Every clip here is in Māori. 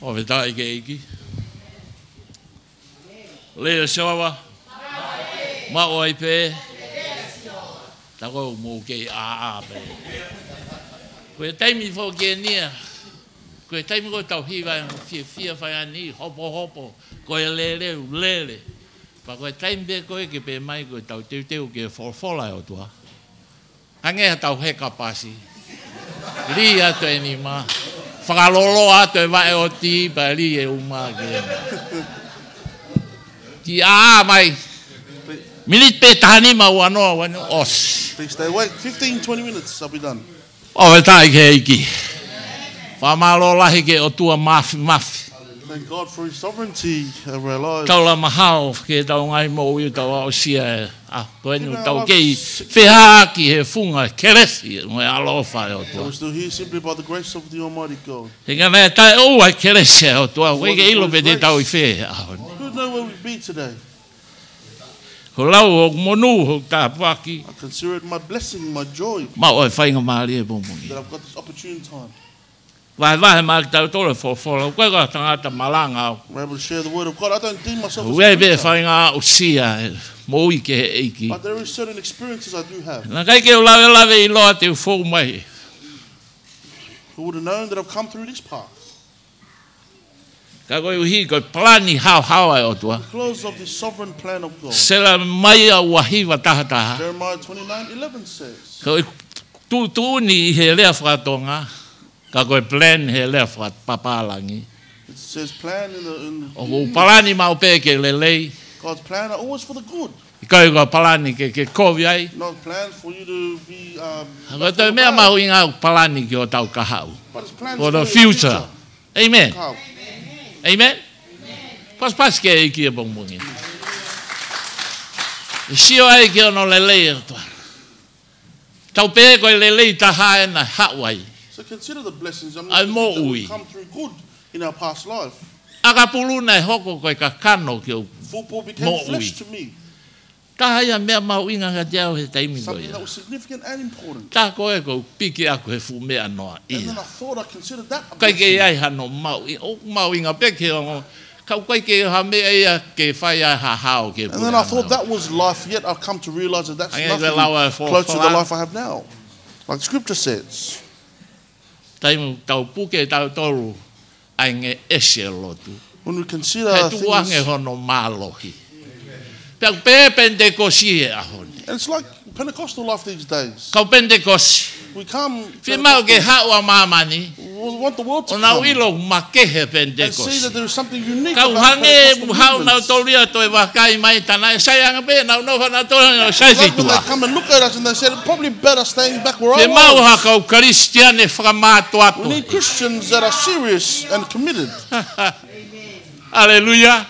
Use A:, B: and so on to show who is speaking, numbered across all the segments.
A: O ve tai ke iki. Le sawa. Ma oi pe. Ta ko mo ke a pe. Ko tai mi fo ke nia. Ko tai mi ko tau hi va fia fa ani hopo. Ko le. Pa ko tai mi ko ke pe mai ko tau teu ke fola o tua. Ange tau he kapasi. Lia to ni ma. Whakalolo ato e wae o ti, pa li e uma ke. Ki a mai. Minit pe tahani ma wano os.
B: Please stay awake. 15-20 minutes, I'll be done.
A: O e tai ke iki. Whamalo lahi ke o tua mafi.
B: Thank God for His sovereignty over our lives.
A: Tau la mahao ke tau ngai mo iu tau au sia. Koe nu tau kei whiha ki he funga keresi. Ngoe alofa e o tua.
B: We're still here simply by the grace of the Almighty God.
A: He ngā mea tai o ai keresi o tua. Wei ke ilo pe te tau i whi.
B: Who would know where we'd be today?
A: Ko lau o monu o tā paki.
B: I consider it my blessing, my joy,
A: Ma oi whainga maari e bongongi.
B: that I've got this opportune time.
A: Vai ma tau tole fo. Koe ka tangata malanga.
B: I'm able to share the word of God. I don't deem myself as
A: Wei
B: a
A: be
B: preacher,
A: whainga o sia. Mo i ke he eiki.
B: but there are certain experiences I do have.
A: Na kai ke o lawe I loa te fōu mai.
B: Who would have known that I've come through this path?
A: Ka koe uhi koe plani hao ai o tua.
B: Because of the sovereign plan of God.
A: Sela mai a wahiwa taha.
B: Jeremiah 29:11 says,
A: Koe tu ni he lea whakatonga. Ka koe plan he lea whakapapalangi.
B: it says plan in
A: O ko palani mau pe ke lelei.
B: God's plan are always for the good.
A: I koe ko palani ke kovi ai.
B: Not plans for you to be
A: Koe te mea mau inga palani ki o tau kahau.
B: but it's plans
A: For the
B: your
A: future. Amen.
B: Carl.
A: Amen. Pas ke iki e bongbongi. Sio ai ke ono lelei e toa. Tau pe koe lelei taha e na hawai.
B: So consider the blessings. I'm
A: Ai
B: not
A: mo
B: that
A: ui.
B: we've come through good in our past life.
A: Aka puluna e hoko koe ka kano ki o
B: Football became
A: Mo
B: flesh
A: ui.
B: to me.
A: taha ia mea mau inga ka te au he taimi
B: Something
A: koe.
B: that was significant and important.
A: Tā koe ko piki aku he fu mea noa
B: And then
A: ia.
B: I thought I considered that a
A: Kai ke
B: blessing.
A: ai hano mau. O mau inga peke o kau kai ke ha mea ia ke whai ai ha hao ke
B: And then I thought that was life, yet I've come to realize that that's
A: Ai,
B: nothing
A: e lawa for-
B: close to
A: for
B: the
A: that.
B: life I have now. Like Scripture says.
A: Taimu tau puke tau toru ai nge ese lotu.
B: When we consider
A: Hei tu ange
B: things,
A: hono mālohi. Pea pe pentekosi e ahoni.
B: and it's like Pentecostal life these days.
A: Kau pentekosi.
B: We come,
A: Whia mau ke haua mamani.
B: we want the world to
A: O nau
B: come
A: ilo makehe
B: and see that
A: pentekosi.
B: there is something unique
A: Kau
B: about
A: hange
B: Pentecostal
A: hau nau
B: movements.
A: toria toi wakai mai tana. E sai anga pe nau nofa na toria nau sai
B: Like when they
A: fitua.
B: come and look at us and they said, probably better staying back where I
A: Whia mau
B: was.
A: ha kau kristiane whakamātu
B: We
A: atu.
B: need Christians that are serious and committed.
A: Aleluia.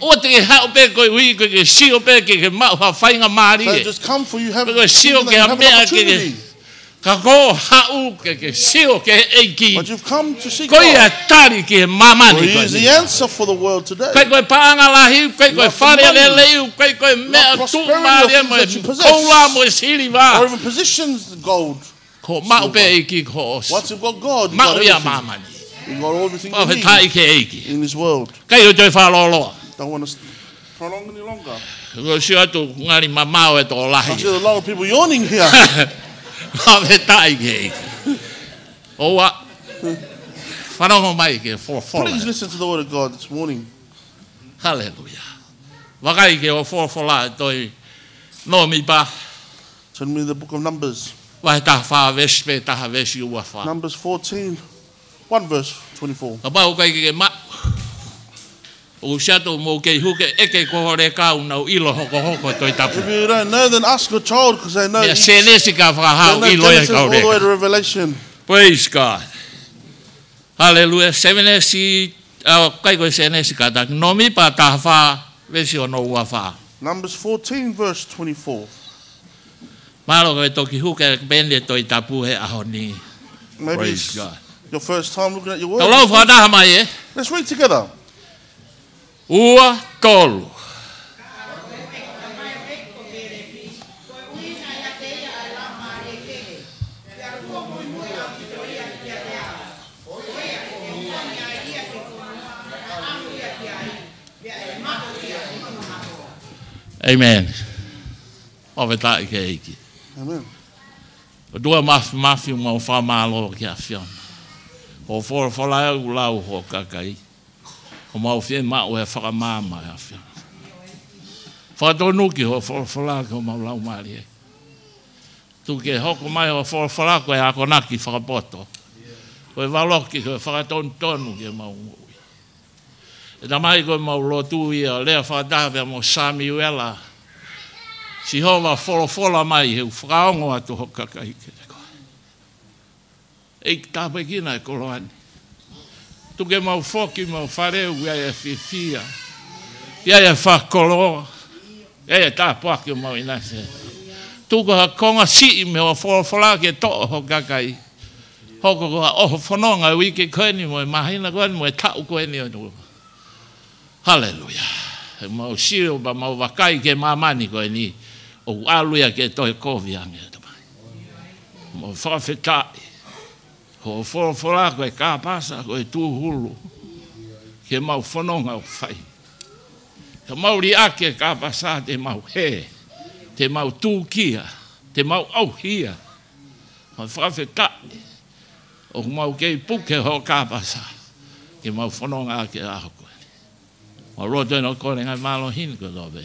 A: O te ke hau pe koe hui koe ke sio pe ke mau ha whainga maari
B: They
A: e.
B: just come for you, have,
A: Koe sio ke
B: thinking that you
A: ha
B: have an
A: mea ke
B: opportunity.
A: ka ko hau ke sio ke eiki.
B: But you've come to seek
A: Koe
B: God.
A: a tari ke
B: For
A: mamani
B: He
A: koe.
B: is the answer for the world today.
A: Koe paanga lahi, koe
B: Not the
A: whare
B: money.
A: le leu, koe mea
B: Not
A: tu
B: prosperity
A: maari
B: of
A: mo
B: things that you possess.
A: koula mo siri
B: Or
A: wā.
B: even positions, gold.
A: Ko mau pe eiki ko os.
B: Once you've got God, you've
A: Mau
B: got
A: ia
B: everything.
A: mamani.
B: You've got everything
A: Mau
B: you
A: he tai
B: need
A: ke eiki.
B: in this world.
A: Kai o toi whaloloa.
B: Don't want to prolong any longer.
A: Ko si atu ngari mamao e tō
B: I see
A: lahi.
B: a lot of people yawning here.
A: Mau he tai ke eiki. Oa. Whanongo mai ke
B: Please
A: whola.
B: listen to the word of God this morning.
A: Hallelujah. Wakai ke o whola e toi no mi pa.
B: Turn me to the book of Numbers.
A: Wai taha wha vesi pe taha vesi ua wha.
B: Numbers 14, 1 verse 24.
A: Ka pau kai ke ma. O siato mo ke huke eke kohore ka unau ilo hoko hoko toi tapu.
B: If you don't know, then ask a child because they know,
A: Mea
B: they
A: senesi ka whakahau
B: know
A: ilo e
B: Genesis all the way
A: kaureka.
B: to Revelation.
A: Praise God. Hallelujah. Senesi, kai koe senesi ka tak. No mi pa taha wha vesi o no ua wha.
B: Numbers 14 verse 24.
A: Malo koe toki huke pende toi tapu he aho ni.
B: Maybe
A: Praise
B: it's
A: God.
B: your first time looking at your
A: Ka lau
B: word.
A: whanaha mai e.
B: Let's read together.
A: Ua tolu. Amen. Ove tae ke eiki.
B: Amen.
A: O dua mafi mau whamalo ki a whiona. O whora au lau ho kakai. O mau whien mao e whakamama e a whiona. Whakatonu ki ho whora ki o mau lau maari e. Tu ke hoko mai o whora ko e ako naki whakapoto. Ko e waloki ko e whakatonu ki e mau ngui. E ta mai ko e mau lotu i a lea whakatawe mo Samuela. Si hova whora mai heu whakaongo atu ho kakai ke te koe. E tāpe kina e koloani. Tuke mau whoki mau whareu ia e whiwhia. Ia e whakoloa. Ia e tāpuaki mau inase. Tuko ha konga si me o whora ke to'o ho kakai. Hoko ko ha oho whanonga wiki koeni mo e mahina koeni mo e tau koeni o tu. Hallelujah. Mau sio ba mau wakai ke mamani koeni. O aluia ke toi kovi ange tamai. Mo whawhetai. Ho whora koe kāpasa koe tūhulu. Ke mau whanonga o whai. Ka mauri ake kāpasa te mau he. Te mau tūkia. Te mau auhia. Ho whawhetai. O mau kei puke ho kāpasa. Ke mau whanonga ake aho koe. Mo roto no kore ngai malo hin ko dobe.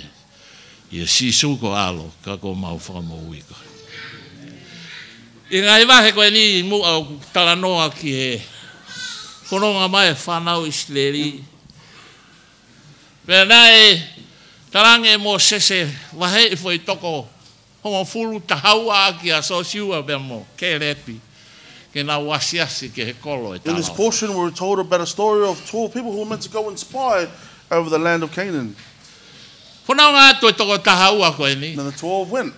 A: Ia sisu ko alo, ka ko mau whakamau iko. I ngai wahe koe ni mu au talanoa ki he. Whanonga mai whanau isleri. Pea nai, tarange mo sese wahe i fwoi toko. Hongo fulu tahaua ki a sosiua bea mo, ke repi. Ke na wasiasi ke he kolo e
B: In this portion, we're told about a story of 12 people who were meant to go and spy over the land of Canaan.
A: Whanau ngā tue toko tahaua koe ni.
B: Now the 12 went.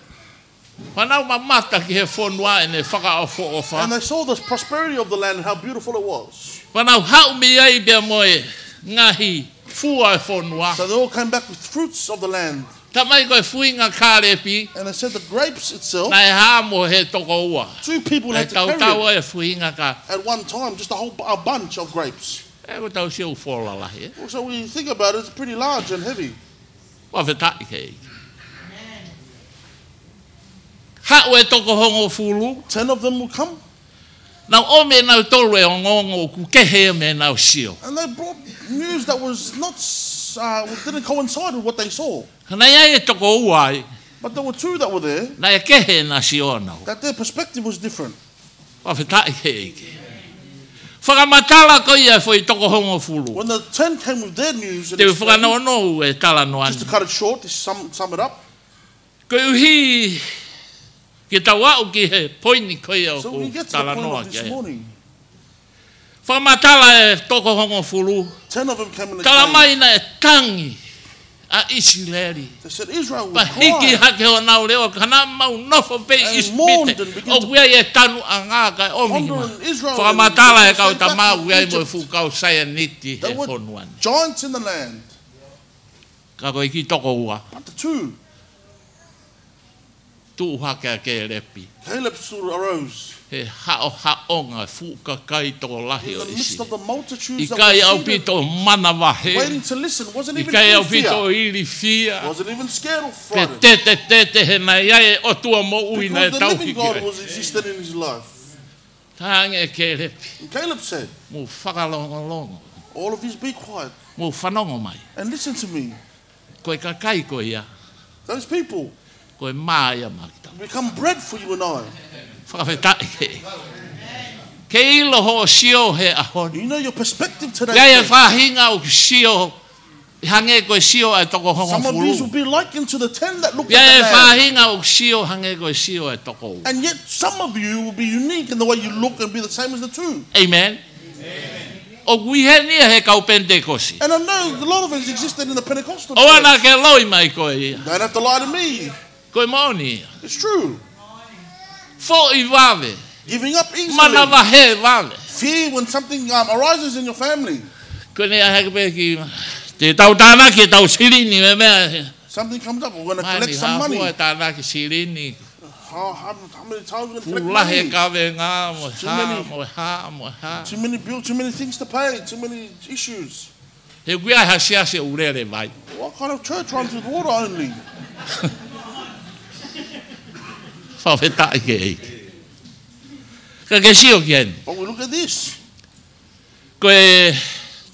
A: Whanau mamata ki he whonua e ne whakaofo ofa.
B: And they saw the prosperity of the land and how beautiful it was.
A: Whanau hau mi ai bea moe ngahi fua e whonua.
B: So they all came back with fruits of the land.
A: Ta mai koe fuinga kārepi.
B: And they said the grapes itself,
A: Nai hā mo he toko ua.
B: 2 people
A: E
B: had to
A: tau
B: carry
A: tau
B: it
A: e fuinga ka.
B: at one time, just a bunch of grapes.
A: E ko tau siu whola lahi.
B: So when you think about it, it's pretty large and heavy.
A: Wawhetai kei. Hau e toko hongo fulu.
B: 10 of them will come.
A: Nau o me nau tolu e ongongo ku kehe me nau sio.
B: And they brought news that was not, didn't coincide with what they saw.
A: Hanai ai e toko uai.
B: But there were 2 that were there,
A: Na e kehe na sio nau.
B: that their perspective was different.
A: Wawhetai kei ke. Whakamatala ko ia foi toko hongo fulu.
B: When the 10 came with their news, and
A: Te
B: explained,
A: whakanoa no e tala no
B: just to
A: anu.
B: cut it short, to sum it up.
A: Ko uhi ki tau au ki he poini ko ia o
B: So
A: ko
B: we get to the
A: tala
B: point
A: noa
B: of this
A: ke.
B: morning.
A: Whakamatala e toko hongo fulu.
B: 10 of them came and
A: Tala
B: explained.
A: mai na e tangi a Isileri.
B: They said Israel
A: Pa
B: was
A: hiki
B: crying
A: hake o nau leo kana mau nofo pe
B: and mourned
A: ismite.
B: and began
A: O
B: to
A: kuia e tanu a ngā kai o mihi ma.
B: ponder in Israel.
A: Whakamatala e
B: and
A: kau
B: they
A: ta
B: came
A: mau
B: back
A: uia i
B: from
A: mo
B: Egypt.
A: fukau saia niti he
B: There were
A: whonuan.
B: giants in the land,
A: Ka koe ki toko ua.
B: but the 2,
A: Tu hake a ke repi.
B: Caleb sort of arose
A: He haonga fuka kai toko lahi
B: in
A: o
B: the midst
A: isi.
B: of the
A: I
B: multitudes that
A: kai au
B: were seated,
A: pito mana wahe.
B: waiting to listen. Wasn't
A: I
B: even
A: kai au
B: in fear.
A: pito ili fia.
B: Wasn't even scared or
A: Pe
B: frightened.
A: tete he na iai o tua mo ui na e
B: Because the
A: tau
B: living God
A: hiki.
B: was existed in his life.
A: Tānge ke repi.
B: And Caleb said,
A: Mu whakalongo.
B: all of you be quiet
A: Mu whanongo mai.
B: and listen to me.
A: Koe ka kai koe ia.
B: Those people
A: Koe māia makita.
B: become bread for you and I.
A: Whakawhetai ke. Ke ilo ho sio he ahoni.
B: You know your perspective today.
A: Ia e whahinga o sio. Hange koe sio e toko hongo
B: Some of these will
A: fulu.
B: be likened to the 10 that looked
A: Ia e
B: at the land.
A: whahinga o sio hange koe sio e toko u.
B: And yet some of you will be unique in the way you look and be the same as the 2.
A: Amen. O kuihe nia he kau pentekosi.
B: And I know a lot of it existed in the Pentecostal
A: O ana
B: church.
A: ke loi mai koe ia.
B: Don't have to lie to me.
A: Koe maoni ia.
B: It's true.
A: Fo i wave.
B: Giving up
A: Mana
B: easily.
A: wahe wave.
B: Fear when something arises in your family.
A: Koe nea heke pe ki. Te tau tāna ki tau sirini me mea.
B: Something comes up. We're going to
A: Mani
B: collect some
A: hafua
B: money.
A: e tāna ki sirini.
B: How many times we're going to collect
A: Ulahe
B: money?
A: ka ve ngā mo
B: Too
A: ha
B: many.
A: mo ha mo ha.
B: Too many bills, too many things to pay, too many issues.
A: He kuia hasia se urere vai.
B: What kind of church runs with water only?
A: Whawhetai ke eiki. Ka ke sio ki eni.
B: But we look at this.
A: Koe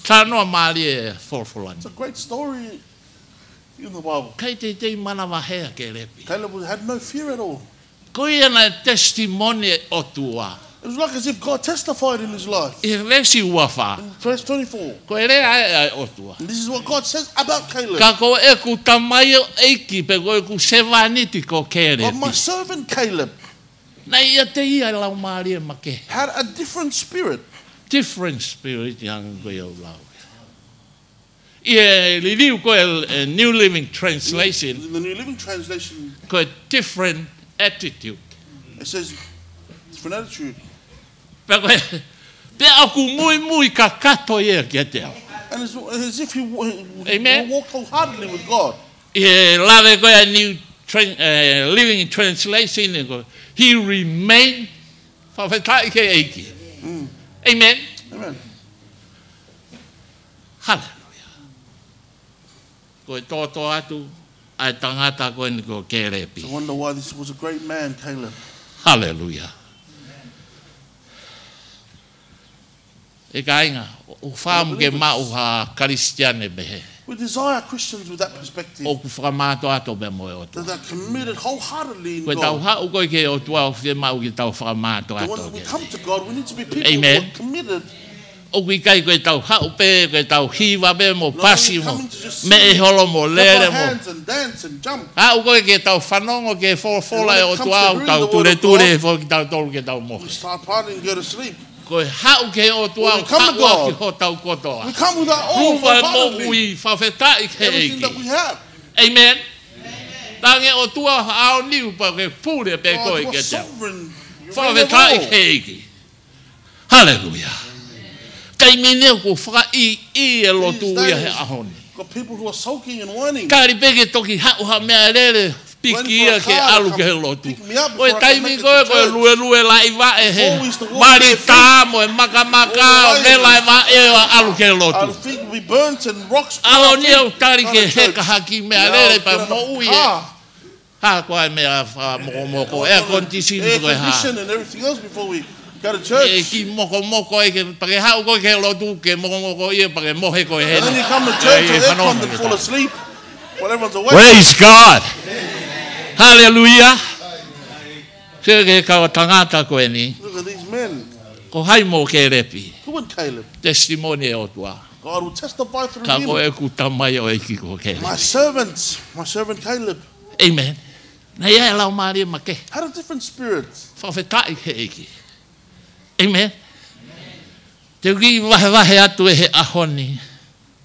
A: tānoa maari e wholwholani.
B: It's a great story in the Bible.
A: Kei te mana wahea ke repi.
B: Caleb had no fear at all.
A: Koe ana testimony o tua.
B: It was like as if God testified in his life.
A: I resi ua wha.
B: In verse 24.
A: Koe rea ai o tua.
B: And this is what God says about Caleb.
A: Ka ko e ku tamai o eiki pe koe ku sevaniti ko ke
B: But my
A: repi.
B: servant Caleb
A: Na ia te ia lau maari e make.
B: had a different spirit.
A: Different spirit yang koe au lau. Ia liliu koe New Living Translation.
B: In the New Living Translation,
A: Koe different attitude.
B: it says, different attitude.
A: Pe koe, pe aku mui ka kato ia ke te au.
B: And it's as if he
A: Amen.
B: walked wholeheartedly with God.
A: E lave koe a New Living Translation e koe, he remained whawhetai ke eiki. Amen.
B: Amen.
A: Hallelujah. Koe tōtō atu, ai tangata koe ni ko ke repi.
B: I wonder why this was a great man, Caleb.
A: Hallelujah. E ka inga, o whaamu ke mau ha Karistiane behe.
B: We desire Christians with that perspective,
A: O ku whakamato ato me moe o tu.
B: that are committed wholeheartedly in
A: Koe tau
B: God.
A: hau koe ke o tua o whie mau ki tau whakamato
B: That
A: ato
B: when we
A: ke.
B: come to God, we need to be people
A: Amen.
B: who are committed.
A: O kui kai koe tau hau pe, koe tau hiwa pe mo pasi mo.
B: coming to just
A: Me e holo mo
B: Clap
A: lere
B: our
A: mo.
B: hands and dance and jump.
A: Hau koe ke tau whanongo ke whola e o
B: And when it comes
A: tua
B: to
A: au
B: hearing
A: tau
B: the word
A: ture
B: of
A: ture
B: God,
A: fo ki tau tolu ke tau mohe.
B: We start partying and go to sleep.
A: Koe hau ke o tua
B: When
A: au
B: we come to
A: hau ki
B: God,
A: ho tau kotoa.
B: We come with our all
A: Ruwa mo
B: wholeheartedly.
A: ui whawhetai ke
B: Everything that we
A: eiki.
B: have.
A: Amen. Tange o tua au niu pa ke pure pe
B: God,
A: koe
B: you are
A: ke tau.
B: sovereign. You reign
A: Whawhetai
B: over all.
A: ke eiki. Hallelujah. Kai mine ko whaka i e lotu ia he ahoni.
B: Got people who are sulking and whining.
A: Kari peke toki hau ha mea rere piki ia ke alu ke he lotu.
B: Pick me up
A: Oe
B: before I can
A: taimi
B: make it
A: koe
B: to
A: koe
B: church.
A: lue la iwa e he.
B: Before we used to walk
A: Mari
B: barefoot.
A: tā mo e maka
B: All
A: me la iwa e wa alu ke he
B: Our
A: lotu.
B: feet will be burnt and rocks.
A: Alo ni au tari ke
B: Not a church.
A: heka haki mea
B: Now,
A: rere
B: get
A: pa
B: in a
A: mo ui e.
B: car.
A: Ha koe mea moko air conditioning
B: Air
A: koe ha.
B: condition and everything else before we go to
A: E
B: church.
A: ki moko e ke pake hau koe ke lotu ke moko ia pake mohe koe he.
B: And then you come to church and aircon and fall asleep while everyone's awake.
A: Praise God. Hallelujah. Se ke kau tangata koe ni.
B: Look at these men.
A: Ko hai mo ke repi.
B: Who and Caleb?
A: Testimony e o tua.
B: God will testify through
A: Ka koe
B: him.
A: ku tamai o eki ko ke.
B: My servant Caleb,
A: Amen. Na ia e lau maari ma ke.
B: had a different spirit.
A: Whawhetai he eki. Amen. Te uki wahe atu e he ahoni.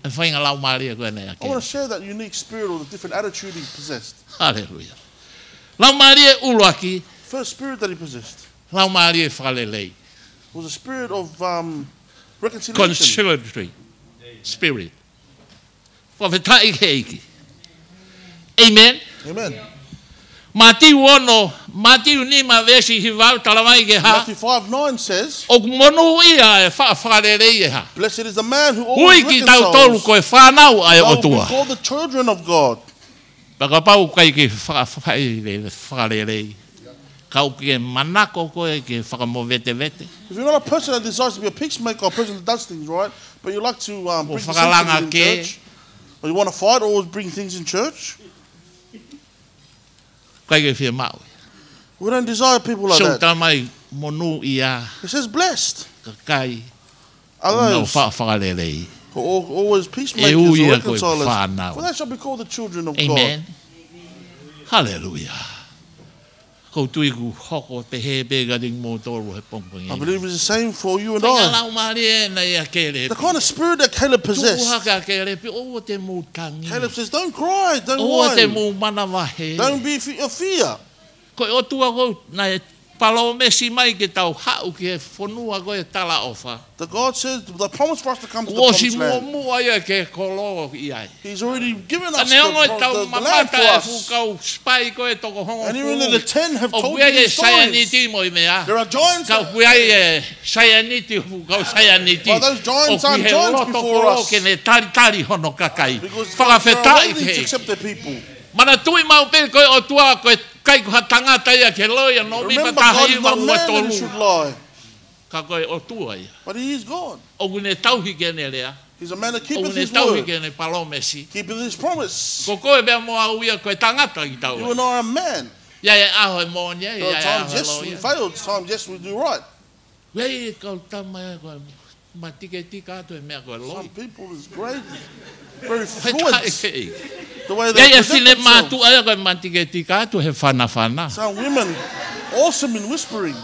A: E whainga lau maari e koe nei
B: I
A: ake.
B: want to share that unique spirit or the different attitude he possessed.
A: Hallelujah. Lau maari e uluaki.
B: First spirit that he possessed
A: Lau maari e whalelei.
B: was a spirit of reconciliation.
A: Conciliatory spirit. Whawhetai he eki. Amen.
B: Amen.
A: Matiu ono, Matiu ni ma vesi hi vau talamai ke ha.
B: Matthew 5:9 says,
A: O monu ia e whaarerei e ha.
B: "Blessed is the man who
A: Hui
B: always
A: ki tau tolu
B: reconciles.
A: koe whanau ai
B: They
A: o
B: will be
A: tua.
B: called the children of God."
A: Pakapau kai ke whaarerei. Kau ke manako koe ke whakamovete vete.
B: If you're not a person that desires to be a peacemaker, a person that does things right, but you like to bring
A: whakalanga
B: dissension in
A: ke.
B: church, or you want to fight or always bring things in church,
A: Kai ke whia mau.
B: we don't desire people like
A: So
B: that.
A: tamai monu ia
B: It says, "Blessed
A: ka kai
B: are
A: no
B: those
A: whaarerei.
B: who are always peacemakers
A: E
B: or
A: uia koe
B: reconcilers,
A: whanau.
B: for they shall be called the children of God."
A: Amen. Hallelujah. Ko tui ku hoko te he bega ding mo toru he pongpongi.
B: I believe it's the same for you and
A: Whainga
B: I.
A: lau maari e na ia ke
B: The
A: repi.
B: kind of spirit that Caleb possessed.
A: Tuhaka ke repi o te mu tangi.
B: Caleb says, "Don't cry, don't
A: O te
B: whine,
A: mu mana wahe.
B: don't be of fear."
A: Ko o tua ko na e Palo mesi mai ke tau hau ke whanua koe tala ofa.
B: The God says the promise for us to come to the
A: Wosi
B: promised
A: mua
B: land.
A: mua ia ke kolo i ai.
B: He's already given us
A: Ane ongo tau
B: the land for
A: mamata e
B: us.
A: fukau spai koe toko hongo
B: And even the 10 have
A: o
B: told
A: kuia
B: you
A: e
B: the stories.
A: sayaniti mo i mea.
B: There are giants.
A: Kau kuia e sayaniti fukau sayaniti.
B: Well, those giants
A: O
B: aren't
A: kuia
B: giants
A: loto
B: before
A: kolo
B: us.
A: ke ne tari hono kakai.
B: Because there are
A: Whakawhetai
B: waiting to
A: ke.
B: accept their people.
A: Mana tui mau pe koe o tua koe kai kuha tangata ia ke loia no mi
B: Remember, God
A: patahi
B: is
A: ma
B: not a
A: ua
B: man that he
A: tolu.
B: should lie.
A: Ka koe o tua ia.
B: But he is God.
A: O kune tauhi kene lea.
B: He's a man that
A: O
B: keepeth
A: kune
B: his
A: tauhi
B: word,
A: kene palomesi.
B: keepeth his promise.
A: Ko koe bea moa uia koe tangata ki tau.
B: You and I are man.
A: Ia e aho e monia,
B: There are
A: ia e
B: times,
A: aho
B: yes,
A: e
B: we
A: loia.
B: failed. Times, yes, we do right.
A: Wei kau tama e koe matike tika atu e mea koe loi.
B: Some people is great, very
A: Koe
B: fluent.
A: tae kei.
B: The way
A: Ia
B: they
A: e
B: present
A: fine matu
B: themselves.
A: aia koe matike tika atu he whana.
B: Some women, awesome in whispering.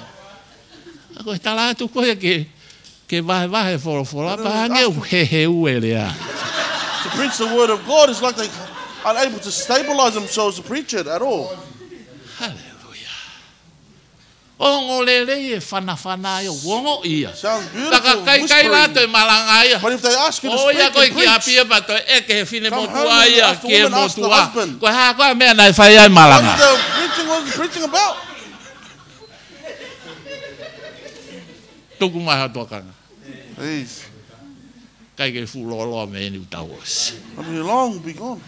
A: Koe tala atu koe ke vahe whorofora.
B: But
A: Pa
B: then
A: hange he ue lea.
B: To preach the word of God is like they aren't able to stabilize themselves to preach it at all.
A: Hallelujah. O ngo lele e whana ia wongo ia.
B: Sounds
A: Taka
B: beautiful,
A: kai lato e
B: whispering.
A: malanga ia.
B: But if they ask you to
A: O ia
B: speak
A: koe
B: and
A: ki api
B: preach,
A: e bato e ke he fine
B: Come
A: motua
B: home and
A: ia
B: ask the
A: ke
B: woman, ask the
A: motua.
B: husband.
A: Koe koe mea nai whai ai
B: what
A: malanga.
B: is the preaching, what is the preaching about?
A: Tuku mai hatokanga.
B: Please,
A: Kai ke fuloloa me ni utawas.
B: I mean, long be gone.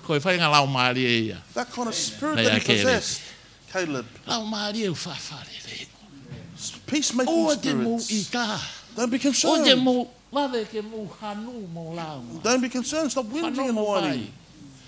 A: Koe whai ngā lau maari e ia.
B: That kind of spirit
A: Nei,
B: that he
A: a Caleb.
B: possessed, Caleb.
A: Lau maari e whawhare re.
B: Peacemaking
A: O te mu i
B: spirits.
A: tā.
B: Don't be
A: O te
B: concerned.
A: mu, wawe ke mu hanu mo lau.
B: Don't be concerned. Stop whinging
A: Whanau
B: and
A: mo
B: whining.
A: pai.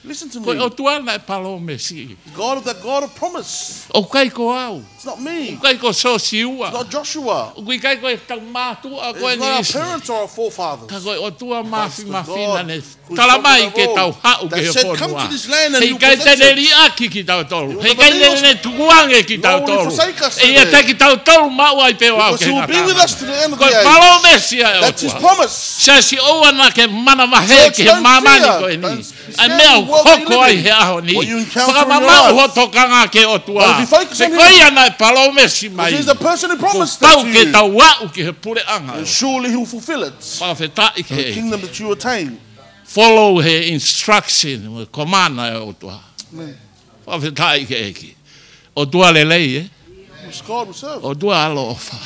B: Listen to
A: Koe o
B: me.
A: tuana e palo me si.
B: God of that God of promise.
A: O kai ko au.
B: It's not me.
A: O kai ko so siua.
B: It's not Joshua.
A: O kai ko e tau mātua koe
B: It's
A: ni
B: not our
A: isi.
B: parents or our forefathers.
A: Ka koe o tua
B: That's the
A: mawhina
B: God
A: ne.
B: who's
A: Talamai
B: talking
A: ke
B: about
A: tau
B: all.
A: hau ke
B: That
A: he
B: said, come to
A: whonua.
B: this land and
A: Hei
B: you
A: kai
B: possess
A: tene
B: it.
A: ri aki ki tau tolu.
B: You
A: Hei
B: will
A: kai
B: never leave
A: tene tukuange ki tau
B: Nor will you
A: tolu.
B: forsake us
A: E ia
B: today.
A: te ki tau tolu mau ai peo au
B: Because
A: ke
B: he will be with
A: ngata.
B: us to the end of the
A: Koe
B: age.
A: palo mesia e o
B: That's his
A: tua.
B: promise.
A: Sa si oa na ke mana mahe
B: Church,
A: ke he
B: don't
A: mamani
B: fear.
A: koe ni.
B: Don't
A: Ai
B: fear
A: mea
B: the world that you
A: hoko
B: live
A: ai
B: in.
A: he aho ni.
B: What you encounter in your
A: Whakamamau
B: life.
A: ho tokanga ke o tua.
B: But if you focus
A: Se
B: on him,
A: koe ana e palo mesi mai.
B: Because he's the person who
A: Ko
B: promised
A: tau
B: that
A: ke
B: to you.
A: tau wau ke he pure anga.
B: And surely he will fulfill it.
A: Whawhetai
B: The
A: ke.
B: kingdom that you attain.
A: Follow he instruction, command e o tua.
B: Amen.
A: Whawhetai ke eki. O tua lelei e.
B: It's God we serve.
A: O tua alo ofa.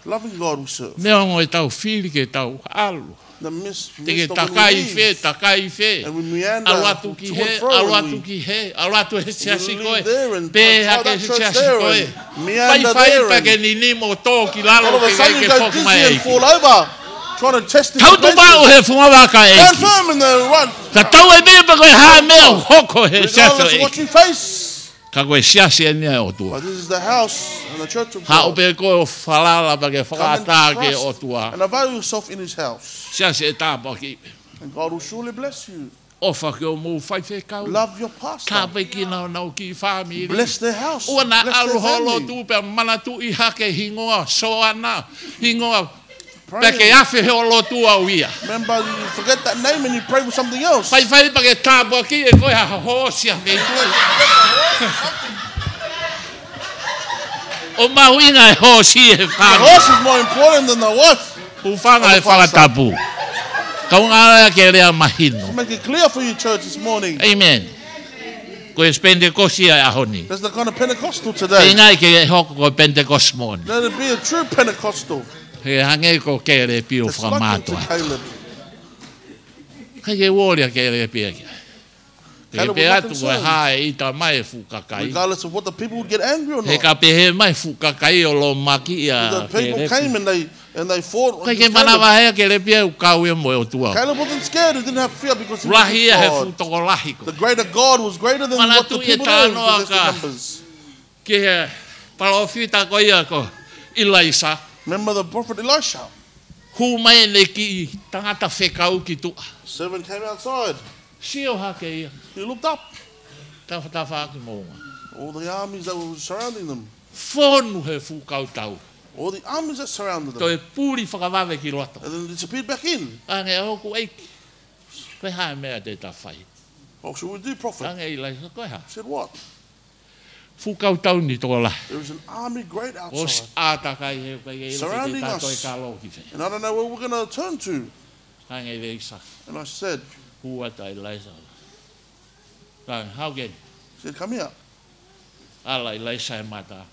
B: Loving God we serve.
A: Mea ongo e tau whiri ke tau alu.
B: The midst
A: Te ke
B: of when
A: takai
B: we
A: fe,
B: leave.
A: takai fe.
B: And we meander
A: Alu atu ki
B: to
A: he,
B: and fro.
A: alu
B: and
A: atu
B: we-
A: ki he, alu atu he se asi
B: we
A: koe.
B: leave there and
A: Pe
B: try
A: hake
B: that
A: se
B: church
A: asi
B: there
A: koe.
B: and
A: Fai
B: meander
A: fai
B: there
A: pa
B: and-
A: ke nini mo tō ki
B: All
A: lalo
B: of a
A: ke
B: sudden
A: kai
B: you
A: ke
B: go
A: whoku
B: dizzy
A: mai
B: and
A: eki.
B: fall over. Trying to test his
A: Tau tu mau
B: places.
A: he whawaka
B: Stand
A: eki.
B: firm in the run.
A: Ka tau e me pa koe ha mea hoko he se aso
B: Regardless of what
A: eki.
B: you face.
A: Ka koe siasi e nia o tua.
B: But this is the house and the church of
A: Ha
B: God.
A: upe koe o whalala pa ke
B: Come and
A: whakata ke o
B: trust
A: tua.
B: and avail yourself in his house.
A: Siasi e tāpa ki.
B: And God will surely bless you.
A: Ofa ke o mou whai whe kau.
B: Love your
A: Ka
B: pastor.
A: pe ki nau ki whamiri.
B: Bless their house.
A: Ua na
B: Bless
A: aru
B: their
A: holo
B: family.
A: tu pe mana tu i hake hingoa so ana. Hingoa
B: Pray.
A: pe ke afe he olo tu au ia.
B: Remember, you forget that name and you pray for something else.
A: Whai whai pa ke tāpa ki e koe ha hosia me tu. O mahuinga e hosi e
B: The
A: whanga.
B: horse is more important than the wife.
A: Ufanga e whakatapu. Kaungara ke rea mahino.
B: Make it clear for you, church, this morning.
A: Amen. Ko e Pentecosti a ahoni.
B: That's the kind of Pentecostal
A: Pe
B: today.
A: ngai ke hoko ko Pentecost moni.
B: Let it be a true Pentecostal.
A: He hange ko ke re pio
B: It's like to
A: whamatua.
B: Caleb.
A: Kai ke woria ke re pia ke. Ke
B: Caleb
A: pe
B: was not
A: atu ko
B: concerned.
A: hae i ta mai fukakai.
B: Regardless of what the people would get angry or
A: He
B: not.
A: ka pe he mai fukakai o lo maki
B: The
A: a
B: people
A: ke
B: came
A: re.
B: and they fought.
A: Kai ke
B: against
A: mana
B: Caleb.
A: wahe ke re pia u kau e mo o tua.
B: Caleb wasn't scared. He didn't have fear because he was
A: Rahi
B: with
A: e he
B: God.
A: futoko lahi ko.
B: The greater God was greater than
A: Mana
B: what the
A: tu i
B: people
A: tā
B: did
A: noa
B: because
A: ka.
B: the numbers.
A: Ke he palofita ko ia ko ilaisa.
B: Remember the prophet Elisha.
A: Hu mai ne ki tangata whekau ki tu.
B: Servant came outside.
A: Sio hake ia.
B: He looked up.
A: Tawhatawa ki mounga.
B: All the armies that were surrounding them.
A: Whonu he fukau tau.
B: All the armies that surrounded
A: To
B: them.
A: e pūri whakawawe ki roto.
B: And then disappeared back in.
A: Ange hoku eiki. Koe hae mea te ta whai.
B: What should we do, prophet?
A: Ange i lai koe ha.
B: He said, what?
A: Fukau tau ni tola.
B: There is an army great
A: Os
B: outside.
A: atakai he kai e
B: Surrounding
A: tato e
B: us.
A: kalo ki fe.
B: And I don't know where we're going to turn to.
A: Ka ngai veisa.
B: And I said,
A: Hua tai laisa. Ka how get?
B: he said, come here.
A: Ala laisa e mata.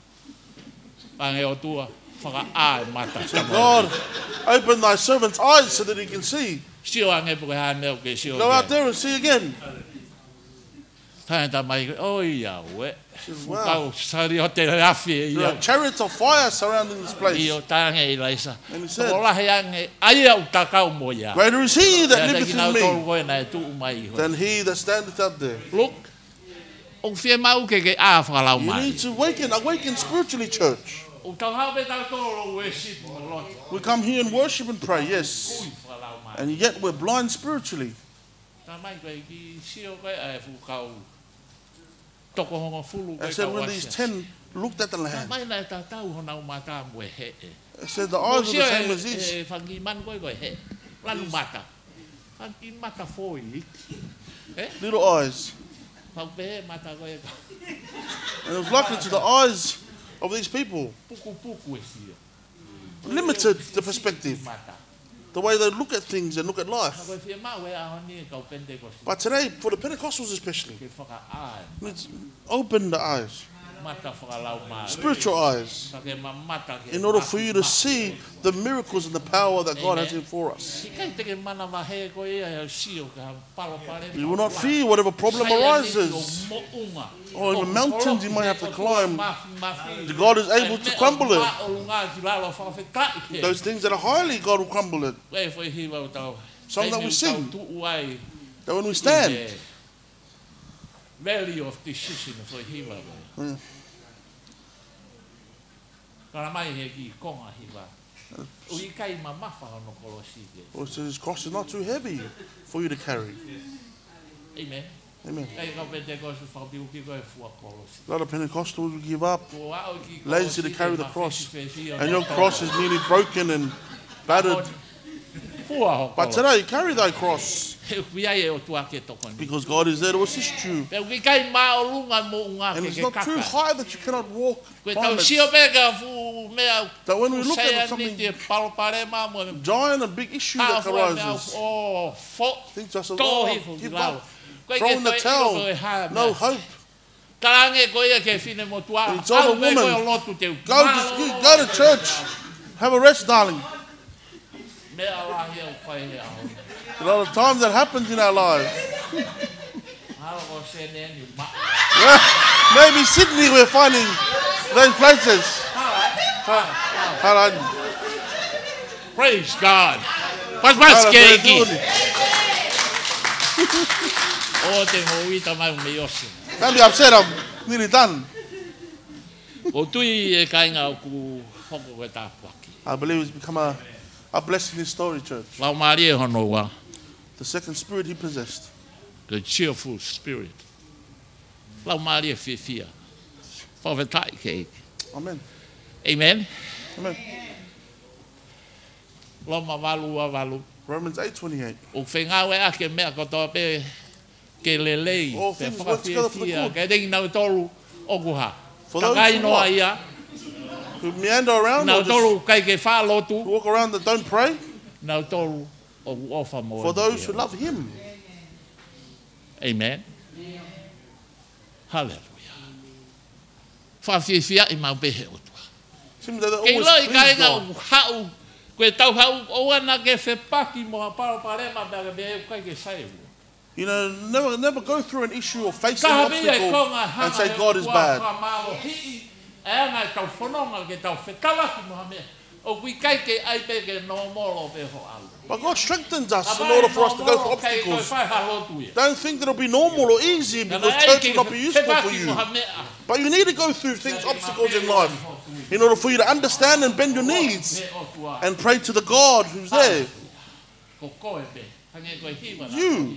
A: Ka ngai o tua whaka a e mata.
B: So God, open thy servant's eyes so that he can see.
A: Sio ange puke haneo ke sio.
B: Go out there and see again.
A: Taita mai oi ya we.
B: Wow.
A: Fukau sari o te afi
B: There
A: ia.
B: are chariots of fire surrounding this place.
A: Io tange i laisa.
B: And he said,
A: Ola he ange ai au takau mo ia.
B: greater is he that liveth in me
A: me.
B: than he that standeth out there.
A: Look. O fie mau ke a whakalau
B: You
A: mai.
B: need to awaken spiritually, church.
A: O tau hau be tau tōro worship mo lot.
B: We come here and worship and pray, yes.
A: Ui whakalau mai.
B: And yet we're blind spiritually.
A: Tā mai koe ki sio koe ai whukau. Toko hongo fulu
B: I
A: koe
B: said,
A: kau
B: when these
A: asia.
B: 10 looked at the
A: Tā
B: land,
A: mai nai tā tau honau mata mo e he e.
B: I said, the eyes are the same as these.
A: E whangi man koe koe he. Lanu mata. Whangi mata fōi.
B: Little eyes.
A: Whau pe mata koe kau.
B: And it was likened to the eyes of these people.
A: Puku puku e sia.
B: Limited the perspective,
A: Mata.
B: the way they look at things and look at
A: Ka
B: life.
A: koe whia mau e ahoni e kau Pentecost.
B: But today, for the Pentecostals especially,
A: Ke whaka ai.
B: let's open the eyes,
A: Mata whakalau mai.
B: spiritual eyes,
A: Ka ke mamata ke
B: in order for you to see the miracles and the power that God has
A: Amen.
B: in for us.
A: Si kai teke mana wahe ko ia e sio ka palo pare.
B: You will not fear whatever problem arises. Or even mountains you might have to climb. God is able to crumble it. Those things that are highly, God will crumble it. Some that we sing, that when we stand,
A: Valley of decision for hiwa. Kana mai he ki konga hiwa. Ui kai mamafa no kolosike.
B: or it says his cross is not too heavy for you to carry.
A: Amen.
B: Amen.
A: Kai ka Pentecost whabiu ki koe fua kolosi.
B: A lot of Pentecostals will give up,
A: Ko ao ki
B: lazy to carry the cross, and your cross is nearly broken and battered.
A: Fua
B: But today, carry thy cross,
A: Kuia e o tua ke toko ni.
B: because God is there to assist you.
A: Pe ui kai maolunga mo unga
B: And
A: ke
B: it's
A: ke
B: not too
A: kaka.
B: high that you cannot walk.
A: Koe
B: climb
A: tau
B: it.
A: sio pe ka fu mea
B: That when we look
A: kusea
B: at
A: ni
B: something
A: te palo pare ma mo
B: giant, a big issue that arises,
A: o fo
B: think to ourselves,
A: tohi
B: oh,
A: fu
B: give
A: lao.
B: up,
A: Koe
B: throw
A: ke
B: in the
A: toi
B: towel,
A: iko koe ha.
B: no hope.
A: Tarange koe ke fine mo tua.
B: It's all a
A: Au me koe
B: woman.
A: o lotu te
B: Go to church, have a rest, darling.
A: Mea la he o koe he au.
B: A lot of times that happens in our lives.
A: Halo ko se ne ni ma.
B: Maybe Sydney we're finding those places. Haran.
A: Praise God. Pas pas ke ki. O te mo ita mai me yosi.
B: Don't be upset, I'm nearly done.
A: O tui e kainga o ku hoko koe tā puaki.
B: I believe it's become a blessing in his story, church.
A: Lau maari e hono wa.
B: The second spirit he possessed.
A: The cheerful spirit. Lau maari e whiwhia. Whawhetai ke eke.
B: Amen.
A: Amen.
B: Amen.
A: Lau ma walu.
B: Romans 8:28.
A: O whengawe ake mea kotoa pe ke lelei.
B: All
A: Pe
B: things work together for the
A: whakawhiwhia.
B: good.
A: Ke rengi nau toru o kuha.
B: For those
A: Takai
B: who
A: noa
B: what?
A: ia.
B: Who meander around
A: Nau
B: or just
A: toru kai ke whalotu.
B: walk around that don't pray?
A: Nau toru o ofa mo.
B: For those who love him.
A: Amen. Hallelujah. Whawhiwhia I mau pehe o tua.
B: Seems that they're
A: Kei
B: always
A: loi kai
B: pleased
A: ngā
B: God.
A: hau. Koe tau hau o ana ke whepaki mo ha paro parema mea mea kai ke sai ua.
B: You know, never go through an issue or face an
A: Ka hawea
B: obstacle
A: konga
B: and
A: hanga
B: say
A: he
B: God is
A: ua
B: bad.
A: whamalo hii. E anga e tau whanonga ke tau whekalaki mo ha mea. O kui kai ke ai pe ke no moro pe ho alu.
B: But God strengthens us in order for us to go through obstacles. Don't think that it'll be normal or easy because church will not be useful for you. But you need to go through things, obstacles in life, in order for you to understand and bend your knees and pray to the God who's there. You.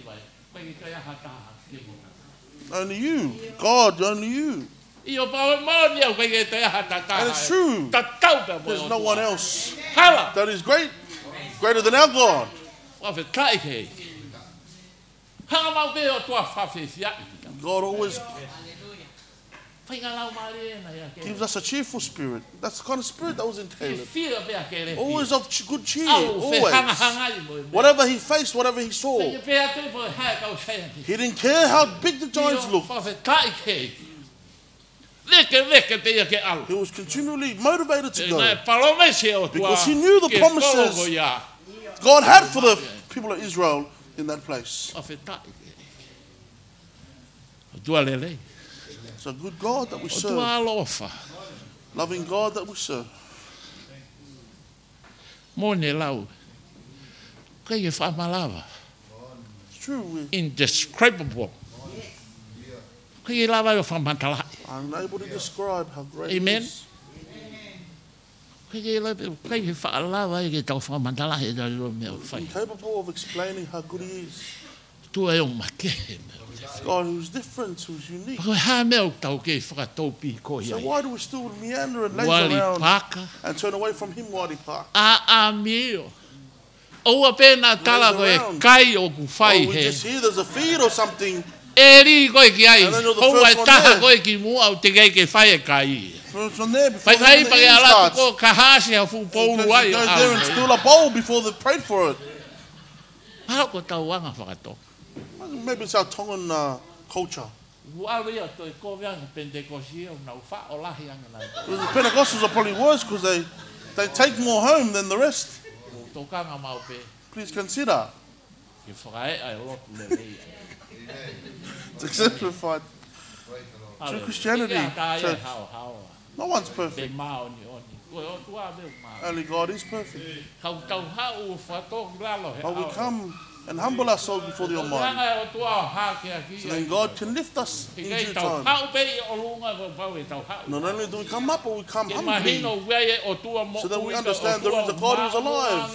B: Only you. God, only you. And it's true. There's no one else that is greater than our God. God always Gives us a cheerful spirit. That's the kind of spirit that was in Caleb. Always of good cheer. Always. Whatever he faced, whatever he saw. He didn't care how big the giants looked. He was continually motivated to go. Because he knew the promises God had for the people of Israel in that place. It's a good God that we serve. Loving God that we serve. It's true.
A: Indescribable.
B: Unable to describe how great
A: Amen.
B: He is. Incapable of explaining how good he is. God who's different, who's unique. So why do we still meander and laze around and turn away from him, Wadi Park? Oh, we just hear there's a feed or something. And then you're the first one there. From there, before the eating starts. He goes there and steal a bowl before they prayed for it. Maybe it's our Tongan culture. The Pentecostals are probably worse because they take more home than the rest. Please consider. It's exemplified. True Christianity, church. No one's perfect. Only God is perfect. But we come and humble ourselves before the Almighty. So then God can lift us in due time. Not only do we come up, but we come humbly. So that we understand there is a God who is alive.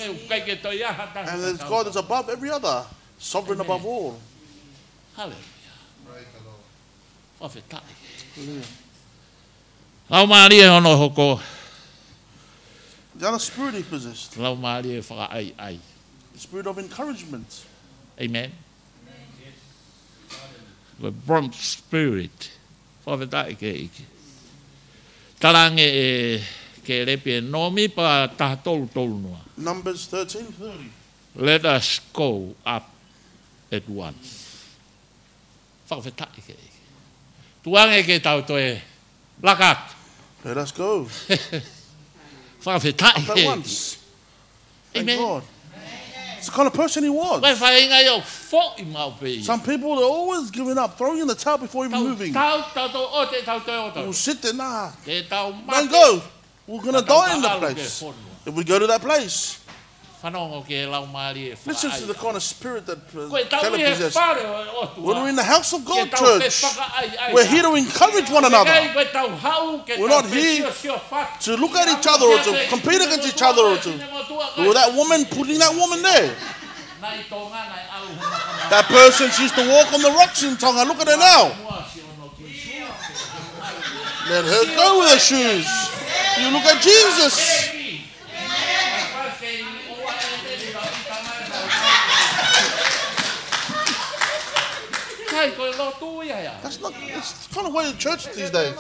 B: And there's God that's above every other. Sovereign above all. Hallelujah. The other spirit he possessed. The spirit of encouragement.
A: Amen. The bronze spirit. Numbers
B: 13:30.
A: Let us go up at once. Let
B: us go.
A: Up
B: at once. Amen. God. It's the kind of person he was. Some people are always giving up, throwing in the towel before even moving. We'll sit there, nah. Don't go. We're going to die in the place. If we go to that place. Listen to the kind of spirit that Caleb possessed. When we're in the house of God, church, we're here to encourage one another. We're not here to look at each other or to compete against each other or to do that woman, putting that woman there. That person, she used to walk on the rocks in Tonga. Look at her now. Let her go with her shoes. You look at Jesus. That's not, it's kind of way of church these days.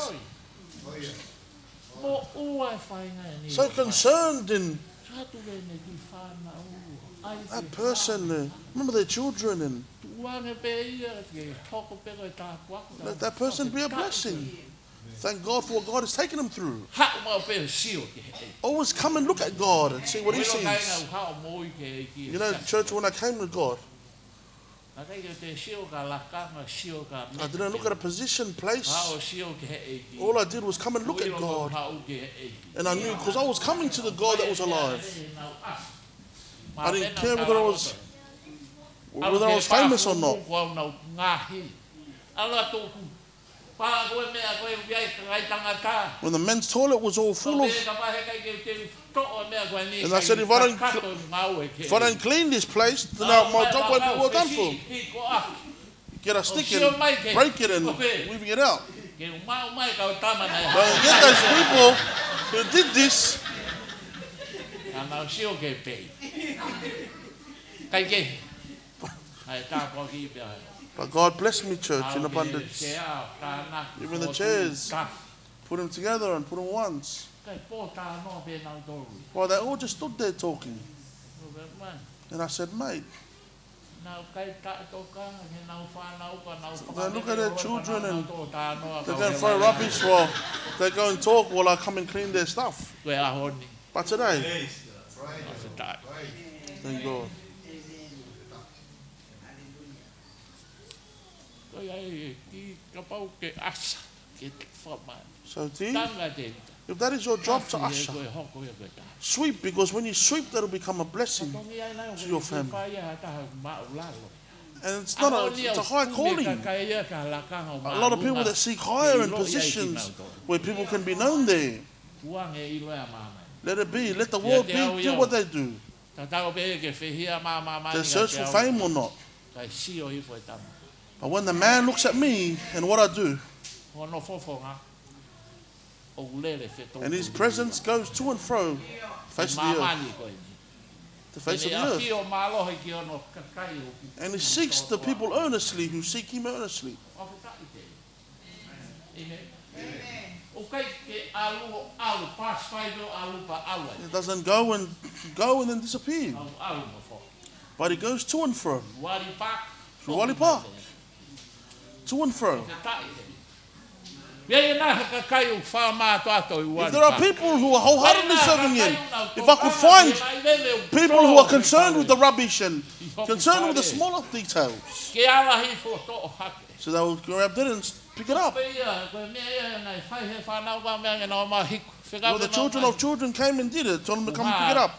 B: So concerned in that person, remember their children, and let that person be a blessing. Thank God for what God has taken them through. Always come and look at God and see what he sees. You know, church, when I came to God, I didn't look at a position, place. All I did was come and look at God. And I knew, because I was coming to the God that was alive. I didn't care whether I was famous or not. When the men's toilet was all full of, and I said, if I don't clean this place, then my job won't be well done for them. Get a stick and break it and weaving it out. But get those people who did this. But God bless me, church, in abundance. Even the chairs, put them together and put them once. Well, they all just stood there talking. And I said, mate, they look at their children and they're going to throw rubbish while they go and talk while I come and clean their stuff. But today, thank God. So if that is your job to usher, sweep, because when you sweep, that'll become a blessing to your family. And it's not it's a high calling. A lot of people that seek higher in positions where people can be known there. Let it be. Let the world do what they do. They search for fame or not. But when the man looks at me and what I do, and his presence goes to and fro, face of the earth, the face of the earth, and he seeks the people earnestly who seek him earnestly. It doesn't go and then disappear, but it goes to and fro. Through Wally Park, to and fro. If there are people who are wholeheartedly serving him, if I could find people who are concerned with the rubbish and concerned with the smaller details, so they will grab it and pick it up. Well, the children of children came and did it, told them to come and pick it up.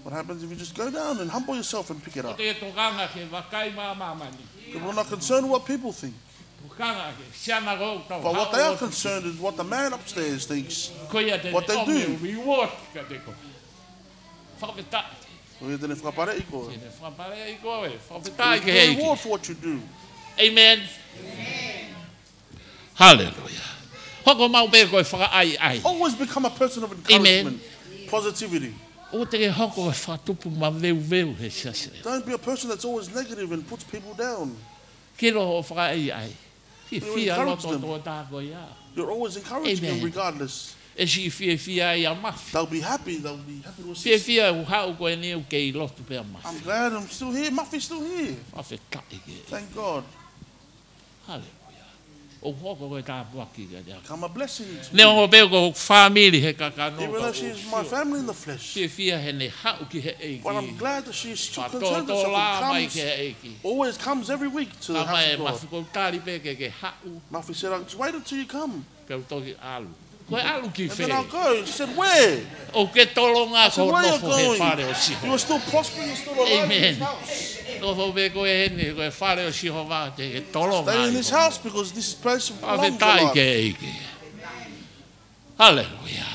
B: What happens if you just go down and humble yourself and pick it up? People are not concerned with what people think. But what they are concerned is what the man upstairs thinks, what they do. You get a reward for what you do.
A: Amen. Hallelujah.
B: Always become a person of encouragement, positivity. Don't be a person that's always negative and puts people down. You encourage them. You're always encouraging them regardless. They'll be happy. They'll be happy to see. I'm glad I'm still here. Muffy's still here. Thank God.
A: Hallelujah.
B: Come a blessing to me. Even though she's my family in the flesh. But I'm glad that she's still concerned herself and always comes every week to the house of God. Muffy said, I'll just wait until you come. And then I'll go. She said, where? I said, where are you going? You are still prospering, you're still alive in this house. Stay in this house because this place belongs to life.
A: Hallelujah.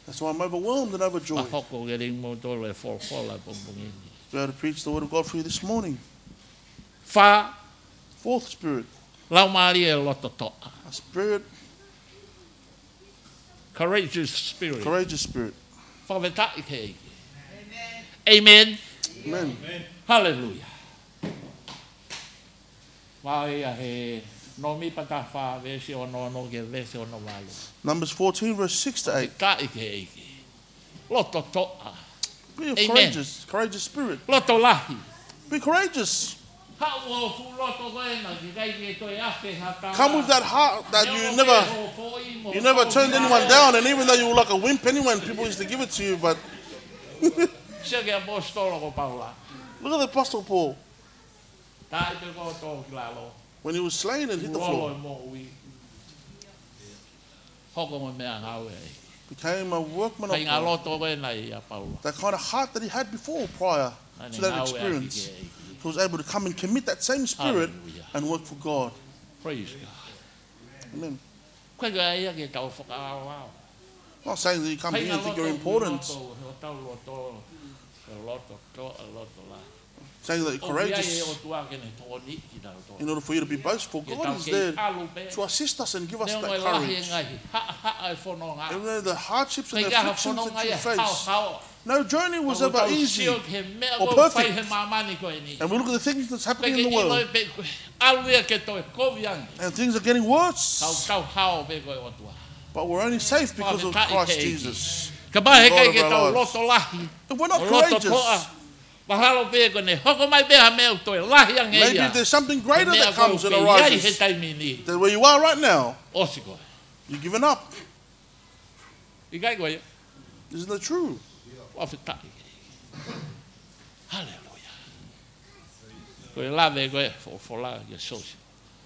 B: That's why I'm overwhelmed and overjoyed to be able to preach the word of God for you this morning. Fourth spirit. A spirit.
A: Courageous spirit.
B: Courageous spirit.
A: Amen.
B: Amen.
A: Hallelujah.
B: Numbers 14, verse 6 to 8. Be a courageous spirit. Be courageous. Come with that heart that you never turned anyone down, and even though you were like a wimp anyway, people used to give it to you, but look at the Apostle Paul. When he was slain and hit the floor, became a workman of God. That kind of heart that he had before, prior to that experience. He was able to come and commit that same spirit and work for God.
A: Praise God.
B: Amen. I'm not saying that you come here and think you're important. Saying that you're courageous. In order for you to be boastful, God is there to assist us and give us that courage. Even though the hardships and the afflictions that you face, No journey was ever easy or perfect. And we look at the things that's happening in the world. And things are getting worse. But we're only safe because of Christ Jesus. If we're not courageous, maybe if there's something greater that comes and arises than where you are right now, you're giving up. Isn't that true?
A: Hallelujah.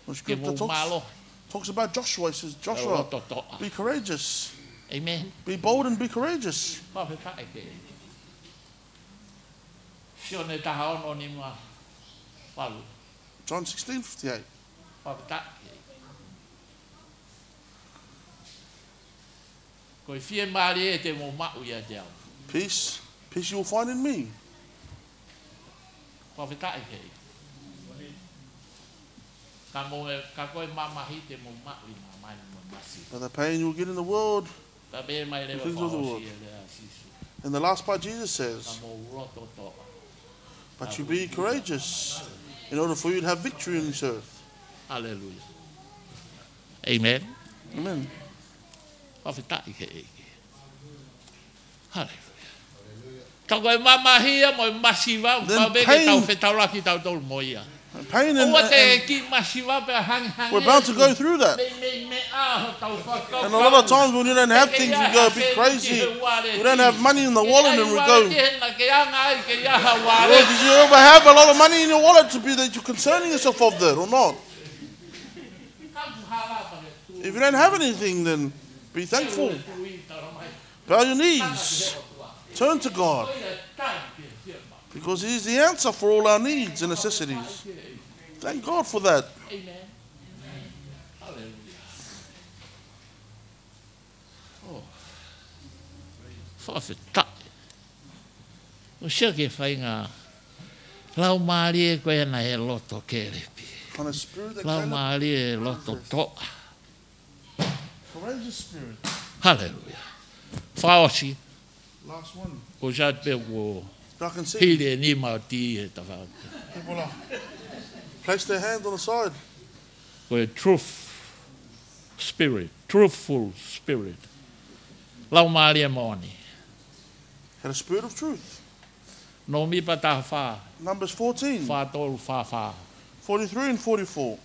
B: The scripture talks about Joshua. It says, Joshua, be courageous.
A: Amen.
B: Be bold and be courageous. John 16:58. Peace you will find in me. But the pain you will get in the world, the things of the world. And the last part Jesus says, but you be courageous in order for you to have victory in this earth.
A: Hallelujah. Amen.
B: Amen.
A: Hallelujah.
B: Pain and we're bound to go through that. And a lot of times when you don't have things, we go a bit crazy. We don't have money in the wallet and we go, Lord, did you ever have a lot of money in your wallet to be that you're concerning yourself of that or not? If you don't have anything, then be thankful. Bow your knees. Turn to God. Because He is the answer for all our needs and necessities. Thank God for that.
A: Amen. Hallelujah. Oh. Whawheta. O sia ke whainga. Lau maari e koe ana e loto kerepi. Lau maari e loto toa.
B: Courageous spirit.
A: Hallelujah. Whaosi.
B: Last one.
A: Ko jat pe ko.
B: People place their hand on the side.
A: With truthful spirit. Lau Maria Moni.
B: Had a spirit of truth.
A: No mi pata fa.
B: Numbers 14. 43 and 44.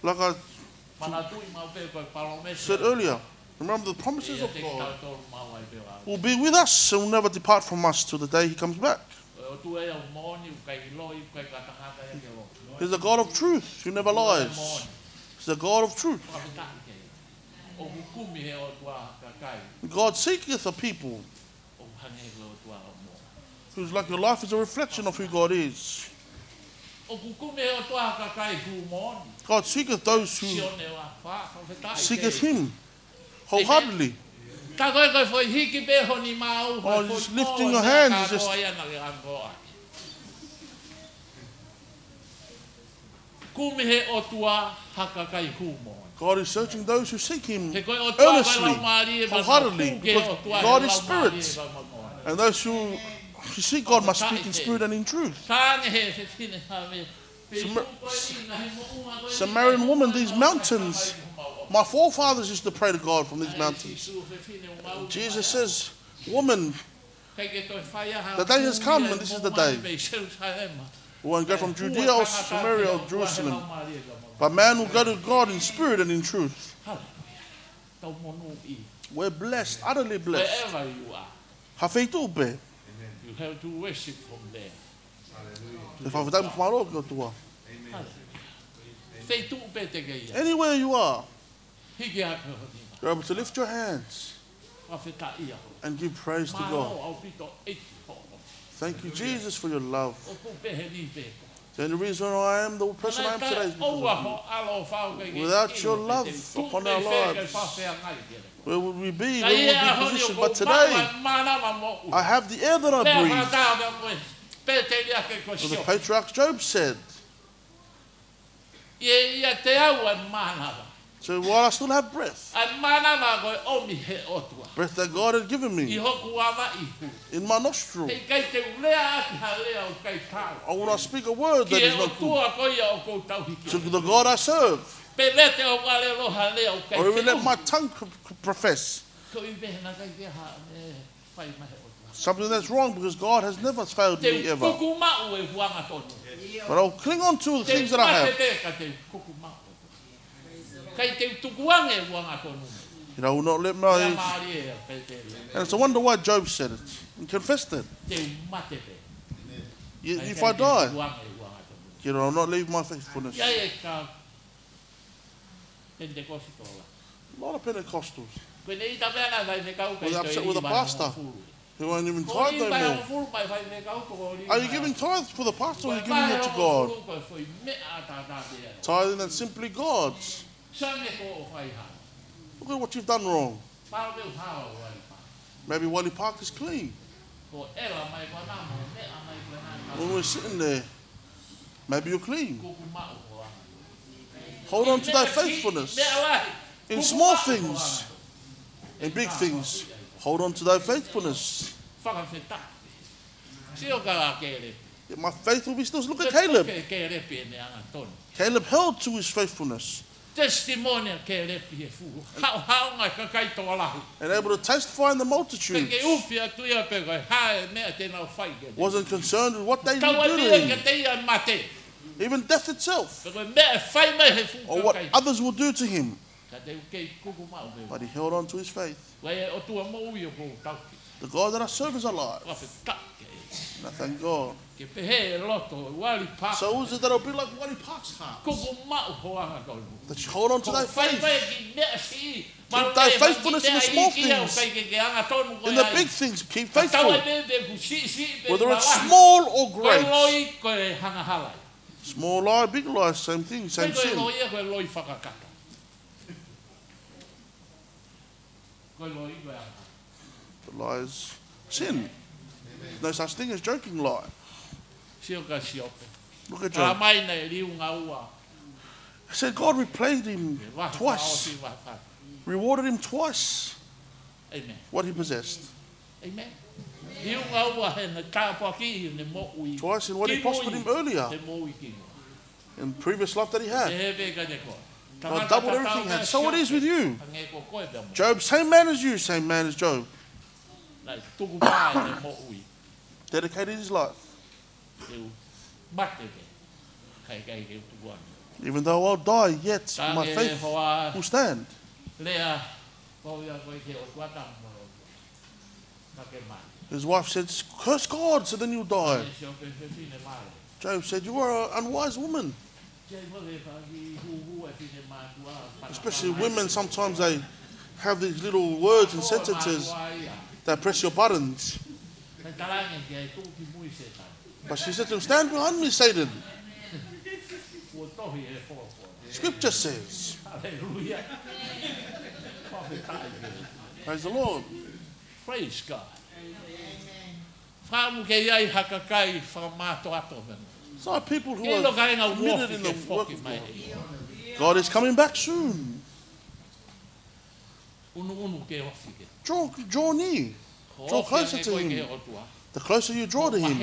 B: Like I said earlier. Remember the promises of God will be with us and will never depart from us till the day He comes back. He's a God of truth. He never lies. He's a God of truth. God seeketh a people whose like your life is a reflection of who God is. God seeketh those who seeketh Him wholeheartedly. Oh, just lifting your hands. Just God is searching those who seek Him earnestly, wholeheartedly, because God is spirit. And those who seek God must speak in spirit and in truth. Samaritan woman, these mountains, my forefathers used to pray to God from these mountains. Jesus says, woman, the day has come and this is the day. We won't go from Judea or Samaria or Jerusalem, but man will go to God in spirit and in truth. We're blessed, utterly blessed.
A: Wherever you are, you have to worship from there.
B: Anywhere you are, you're able to lift your hands and give praise to God. Thank you, Jesus, for your love. And the reason I am the person I am today is because of you. Without your love upon our lives, where would we be? Where would we be positioned? But today, I have the air that I breathe. So the patriarch Job said, So while I still have breath, breath that God had given me in my nostril, I will not speak a word that is not good to the God I serve. Or even let my tongue profess something that's wrong, because God has never failed me ever. But I'll cling on to the things that I have. I will not let my... And it's a wonder why Job said it and confessed it. If I die, I'll not leave my faithfulness. A lot of Pentecostals. They're upset with the pastor who won't even tithe no more. Are you giving tithes for the pastor, or are you giving it to God? Tithing that's simply God's. Look at what you've done wrong. Maybe Wally Park is clean. When we're sitting there, maybe you're clean. Hold on to that faithfulness. In small things, in big things, hold on to that faithfulness. My faith will be still. Look at Caleb. Caleb held to his faithfulness. And able to testify in the multitude. Wasn't concerned with what they were doing. Even death itself. Or what others will do to him. But he held on to his faith. The God that I serve is alive. And I thank God. So is it that it'll be like Wally Park's heart? That you hold on to that faith. Keep thy faithfulness in the small things. In the big things, keep faithful. Whether it's small or great. Small lie, big lie, same thing, same sin. The lie is sin. There's no such thing as joking lie. Look at Job. He said God replayed him twice. Rewarded him twice. Amen. What he possessed. Amen. Twice in what he prospered him earlier. In the previous life that he had. God doubled everything he had. So it is with you. Job, same man as you, same man as Job. Dedicated his life. Even though I'll die, yet my faith will stand. His wife said, curse God, so then you'll die. Job said, you are an unwise woman. Especially women, sometimes they have these little words and sentences that press your buttons. But she said to him, stand behind me, Satan. Scripture says. Praise the Lord.
A: Praise God.
B: So people who are committed in the work of God. God is coming back soon. Draw near. Draw closer to Him. The closer you draw to Him,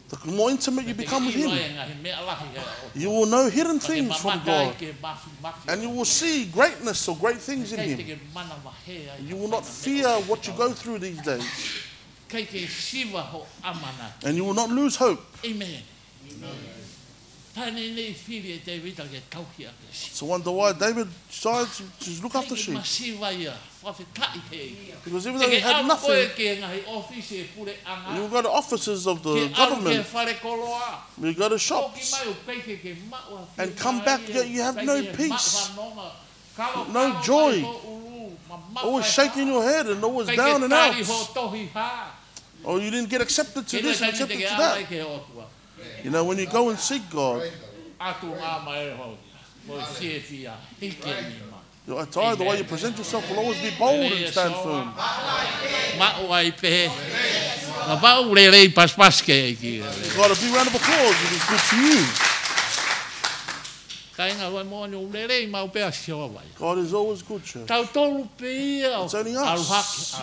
B: the more intimate you become with Him. You will know hidden things from God. And you will see greatness or great things in Him. You will not fear what you go through these days. And you will not lose hope. Amen. So wonder why David decided to look after sheep. Because even though he had nothing, you go to offices of the government, you go to shops, and come back, yet you have no peace, no joy, always shaking your head and always down and out. Or you didn't get accepted to this and accepted to that. You know, when you go and seek God, you're tired, the way you present yourself will always be bold and stand firm. God, a big round of applause. It is good to you. God is always good, church. It's only us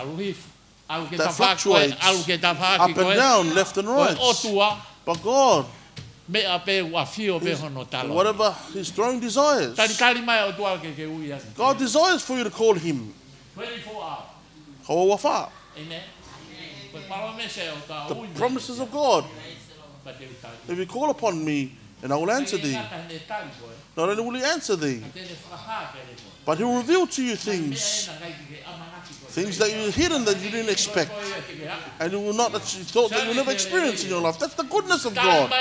B: that fluctuates up and down, left and right. But God, whatever his throne desires, God desires for you to call him.
A: 24 hours.
B: Amen. The promises of God. If you call upon me, and I will answer thee. Not only will he answer thee, but he will reveal to you things that you hidden that you didn't expect, and you will not that you thought that you will never experience in your life. That's the goodness of God.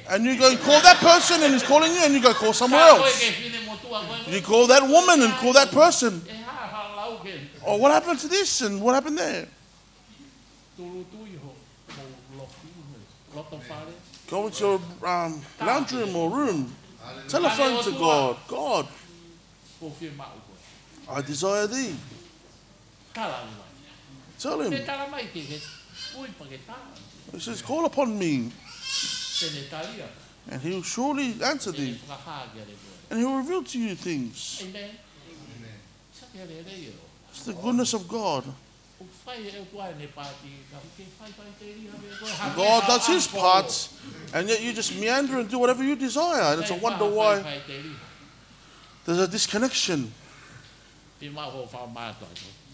B: And you go and call that person, and he's calling you, and you go call somewhere else. You call that woman and call that person. Oh, what happened to this and what happened there? Go into your lounge room or room. Telephone to God. God, I desire thee. Tell him. He says, call upon me. And he will surely answer thee. And he will reveal to you things. It's the goodness of God. God does his part, and yet you just meander and do whatever you desire. And it's a wonder why there's a disconnection.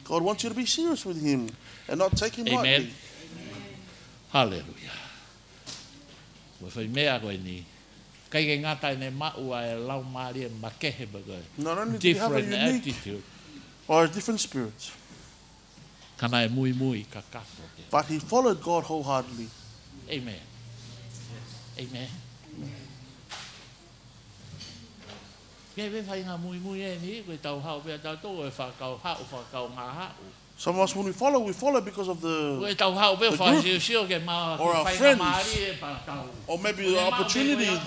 B: God wants you to be serious with him and not take him lightly.
A: Hallelujah.
B: Not only do you have a unique attitude or a different spirit, but he followed God wholeheartedly.
A: Amen. Amen.
B: Some of us, when we follow because of the group or our friends, or maybe the opportunity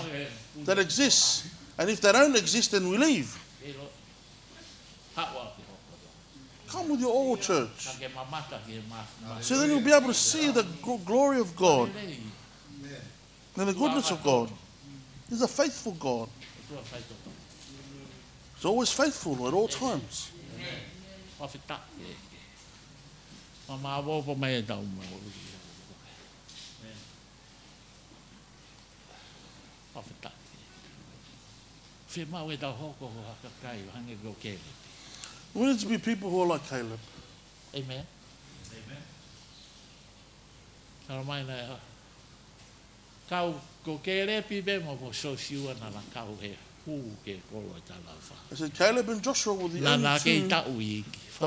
B: that exists. And if they don't exist, then we leave. Come with your all, church. So then you'll be able to see the glory of God and the goodness of God. He's a faithful God. He's always faithful at all times. We need to be people who are like Caleb.
A: Amen. Amen.
B: I said Caleb and Joshua were the only two that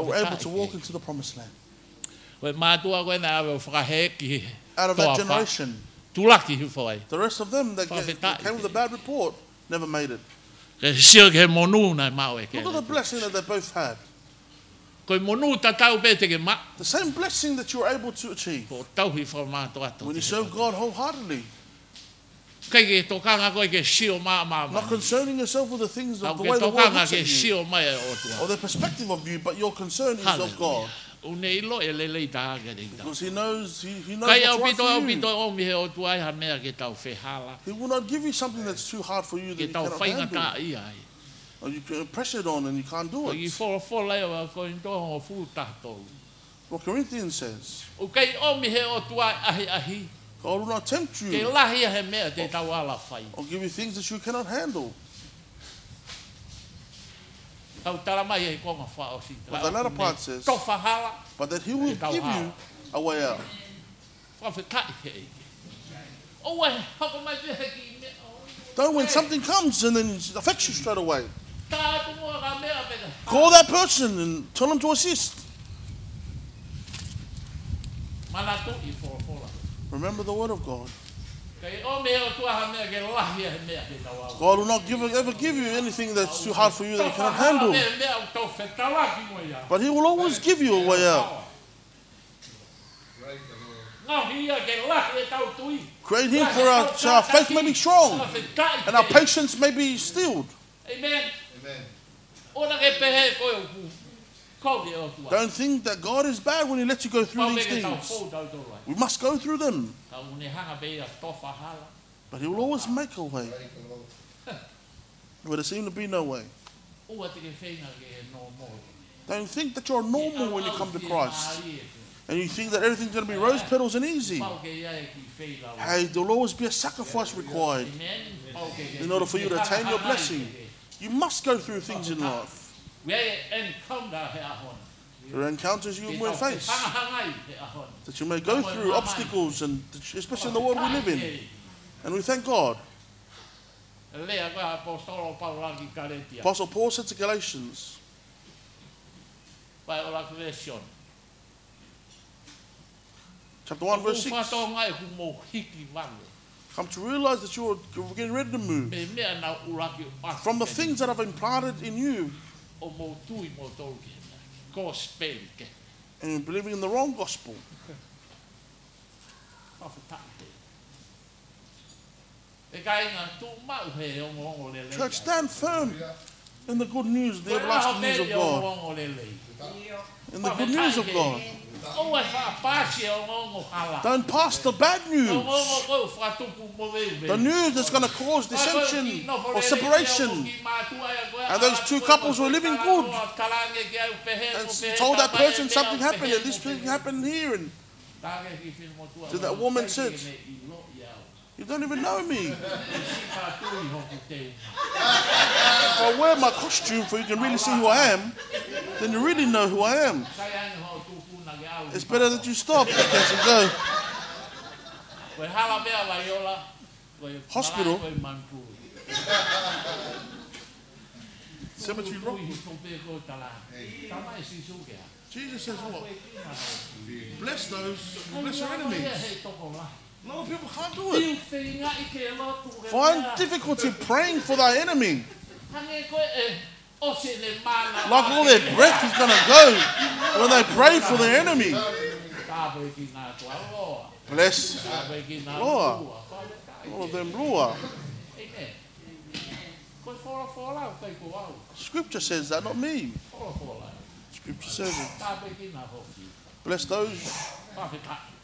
B: were able to walk into the promised land. Out of that generation, the rest of them that came with a bad report never made it. Look at the blessing that they both had. The same blessing that you were able to achieve when you serve God wholeheartedly. Not concerning yourself with the things of the way the world looks at you or the perspective of you, but your concern is of God. Because he knows what's right for you. He will not give you something that's too hard for you that you cannot handle. Or you're pressured on and you can't do it. What Corinthians says. God will not tempt you or give you things that you cannot handle. But the latter part says, but that he will give you a way out. Don't when something comes and then it affects you straight away. Call that person and tell them to assist. Remember the word of God. God will not ever give you anything that's too hard for you that you cannot handle. But he will always give you a way out. Create him for so our faith may be strong and our patience may be stilled. Amen. Don't think that God is bad when he lets you go through these things. We must go through them. But he will always make a way. where there seemed to be no way. Don't think that you're normal when you come to Christ. And you think that everything's going to be rose petals and easy. Hey, there'll always be a sacrifice required in order for you to attain your blessing. You must go through things in life. There are encounters you will face. That you may go through obstacles, and especially in the world we live in. And we thank God. Apostle Paul said to Galatians, chapter 1, verse 6, come to realize that you're getting ready to move from the things that have been planted in you and believing in the wrong gospel. Church, stand firm in the good news, the everlasting news of God. In the good news of God. Don't pass the bad news. The news that's going to cause dissension or separation. And those two couples were living good. And told that person something happened and this thing happened here. And so that woman said, you don't even know me. If I wear my costume so you can really see who I am, then you really know who I am. It's better that you stop because you go. Hospital. Cemetery rock. Jesus says what? Bless those who bless your enemies. A lot of people can't do it. Find difficulty praying for thy enemy. Like all their breath is going to go when they pray for their enemy. Bless Lord. All of them Lord. Scripture says that, not me. Scripture says it. Bless those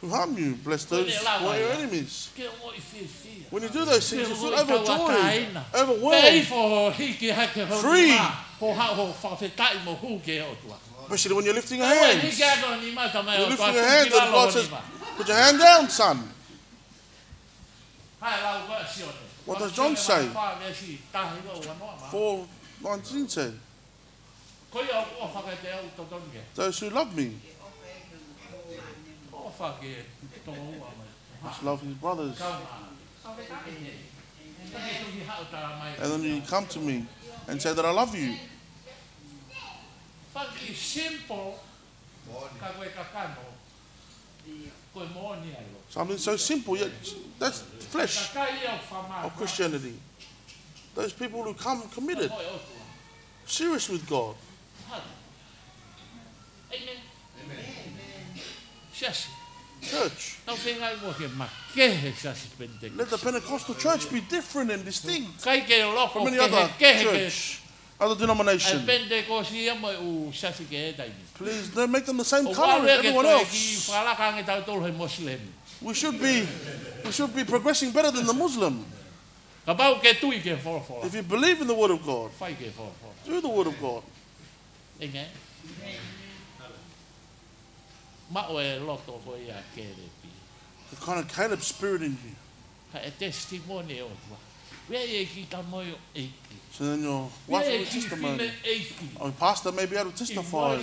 B: who harm you. Bless those who are your enemies. When you do those things, you feel overjoyed, overwhelmed, free. Especially when you're lifting your hands. You're lifting your hands and God says, put your hand down, son. What does John say? 4:19 said, those who love me must love his brothers. And then you come to me and say that I love you. Something so simple, yet that's flesh of Christianity. Those people who come committed, serious with God. Amen. Church. Let the Pentecostal church be different and distinct from any other church, other denomination. Please don't make them the same color as everyone else. We should be progressing better than the Muslim. If you believe in the Word of God, do the Word of God. Amen. The kind of Caleb spirit in you. So then your wife will testimony. Or pastor may be able to testify.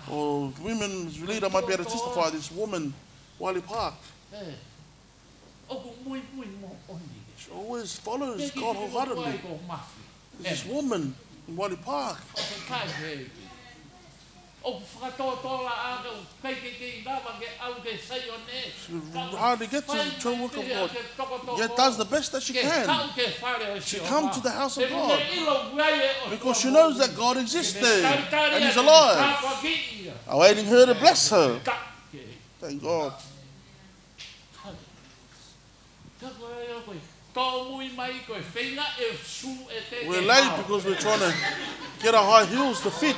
B: Or women's leader might be able to testify. This woman, Wiley Park. She always follows God wholeheartedly. This woman in Wiley Park. She hardly gets to the work of God, yet does the best that she can. She comes to the house of God because she knows that God exists there and He's alive, awaiting her to bless her. Thank God. We're late because we're trying to get our high heels to fit.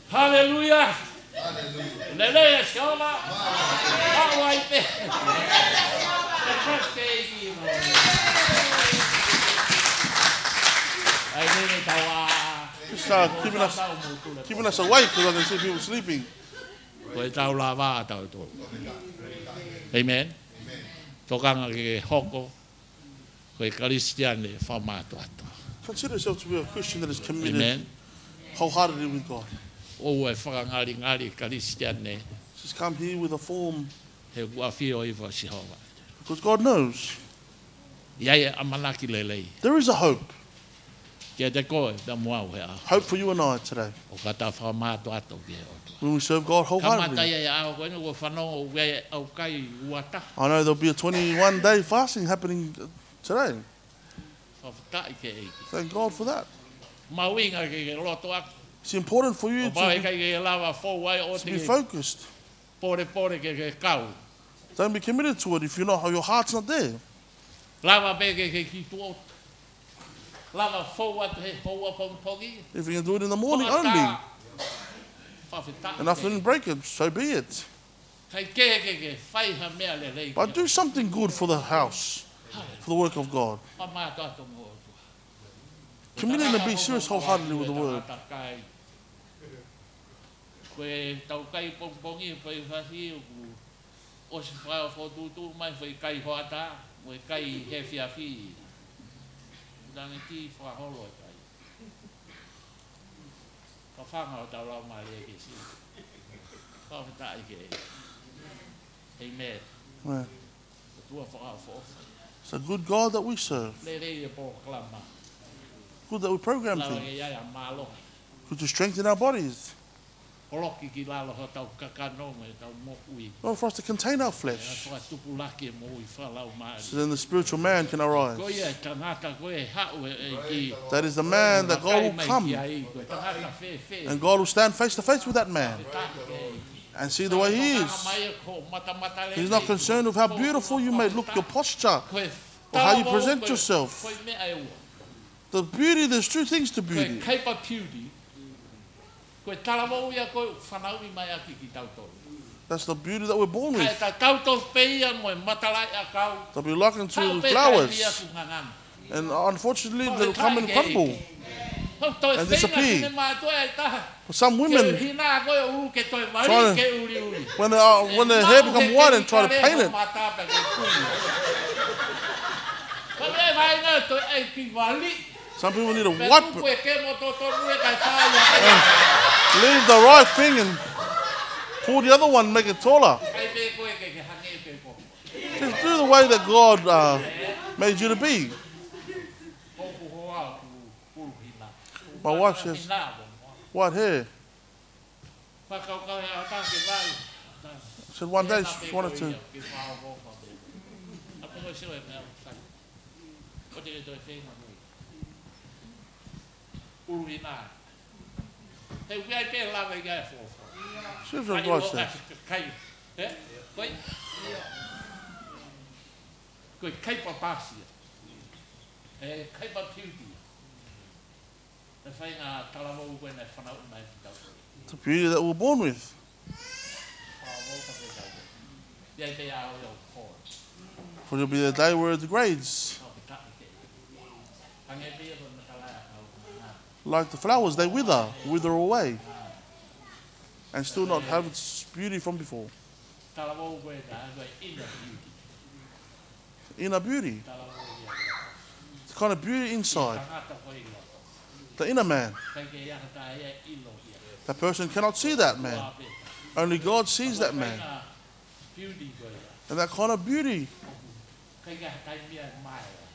A: Hallelujah.
B: Just keeping us awake because I can see people sleeping.
A: Amen. Tokanga ke hoko koe Kristiane whamātuata.
B: Consider yourself to be a Christian that is committed wholeheartedly with God.
A: O e whakangari Kristiane.
B: Just come here with a form.
A: He wafio iwa Jehova.
B: Because God knows. There is a hope. Hope for you and I today. When we serve God wholeheartedly. I know there'll be a 21-day fasting happening today. Thank God for that. It's important for you to be focused. Don't be committed to it if your heart's not there. If you can do it in the morning only, and afternoon break it, so be it. But do something good for the house, for the work of God. Commit and be serious wholeheartedly with the word. Amen. It's a good God that we serve. Good that we program things. Good to strengthen our bodies. Not for us to contain our flesh. So then the spiritual man can arise. That is the man that God will come. And God will stand face to face with that man. And see the way he is. He's not concerned with how beautiful you may look, your posture, or how you present yourself. The beauty, there's two things to beauty. That's the beauty that we're born with. They'll be likened to flowers. And unfortunately, they'll come and crumble and disappear. For some women, when their hair becomes white and try to paint it. Some people need to wipe it. Leave the right thing and pull the other one, make it taller. Just do the way that God made you to be. My wife says, white hair. I said one day she wanted to. She was like that. The beauty that we're born with. For there'll be the day where it degrades. Like the flowers, they wither away, and still not have its beauty from before. Inner beauty. It's the kind of beauty inside. The inner man. That person cannot see that man. Only God sees that man. And that kind of beauty.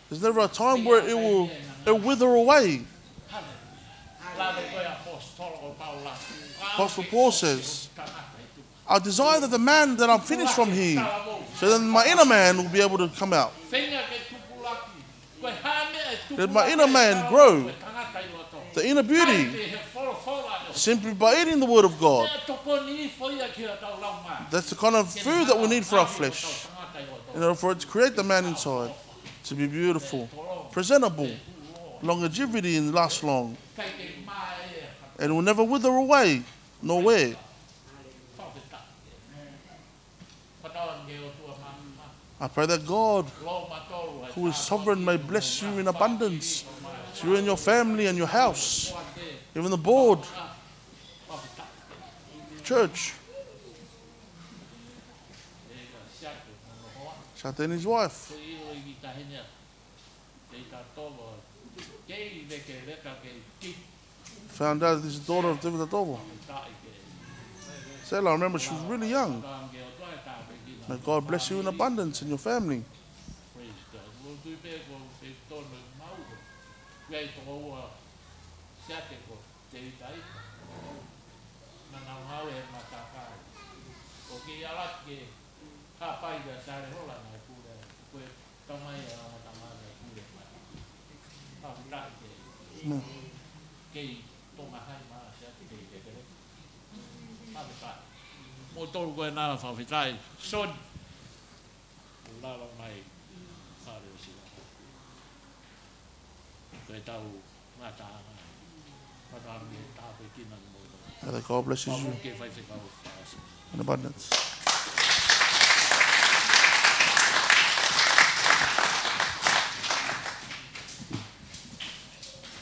B: There's never a time where it will wither away. Apostle Paul says, I desire that the man that I'm finished from here, so then my inner man will be able to come out. Let my inner man grow. The inner beauty. Simply by eating the word of God. That's the kind of food that we need for our flesh. In order for it to create the man inside. To be beautiful. Presentable. Longevity and last long. And will never wither away. Nor wear. I pray that God, who is sovereign, may bless you in abundance It's you and your family and your house. Even the board. Church. Shate and his wife. Found out this is the daughter of Toetu'u. Sela, I remember she was really young. May God bless you in abundance in your family.
A: Mo tolu ko na fa fitai son la la mai fa le si ko tau mata mata mi ta pe kinan mo
B: May God bless you in abundance.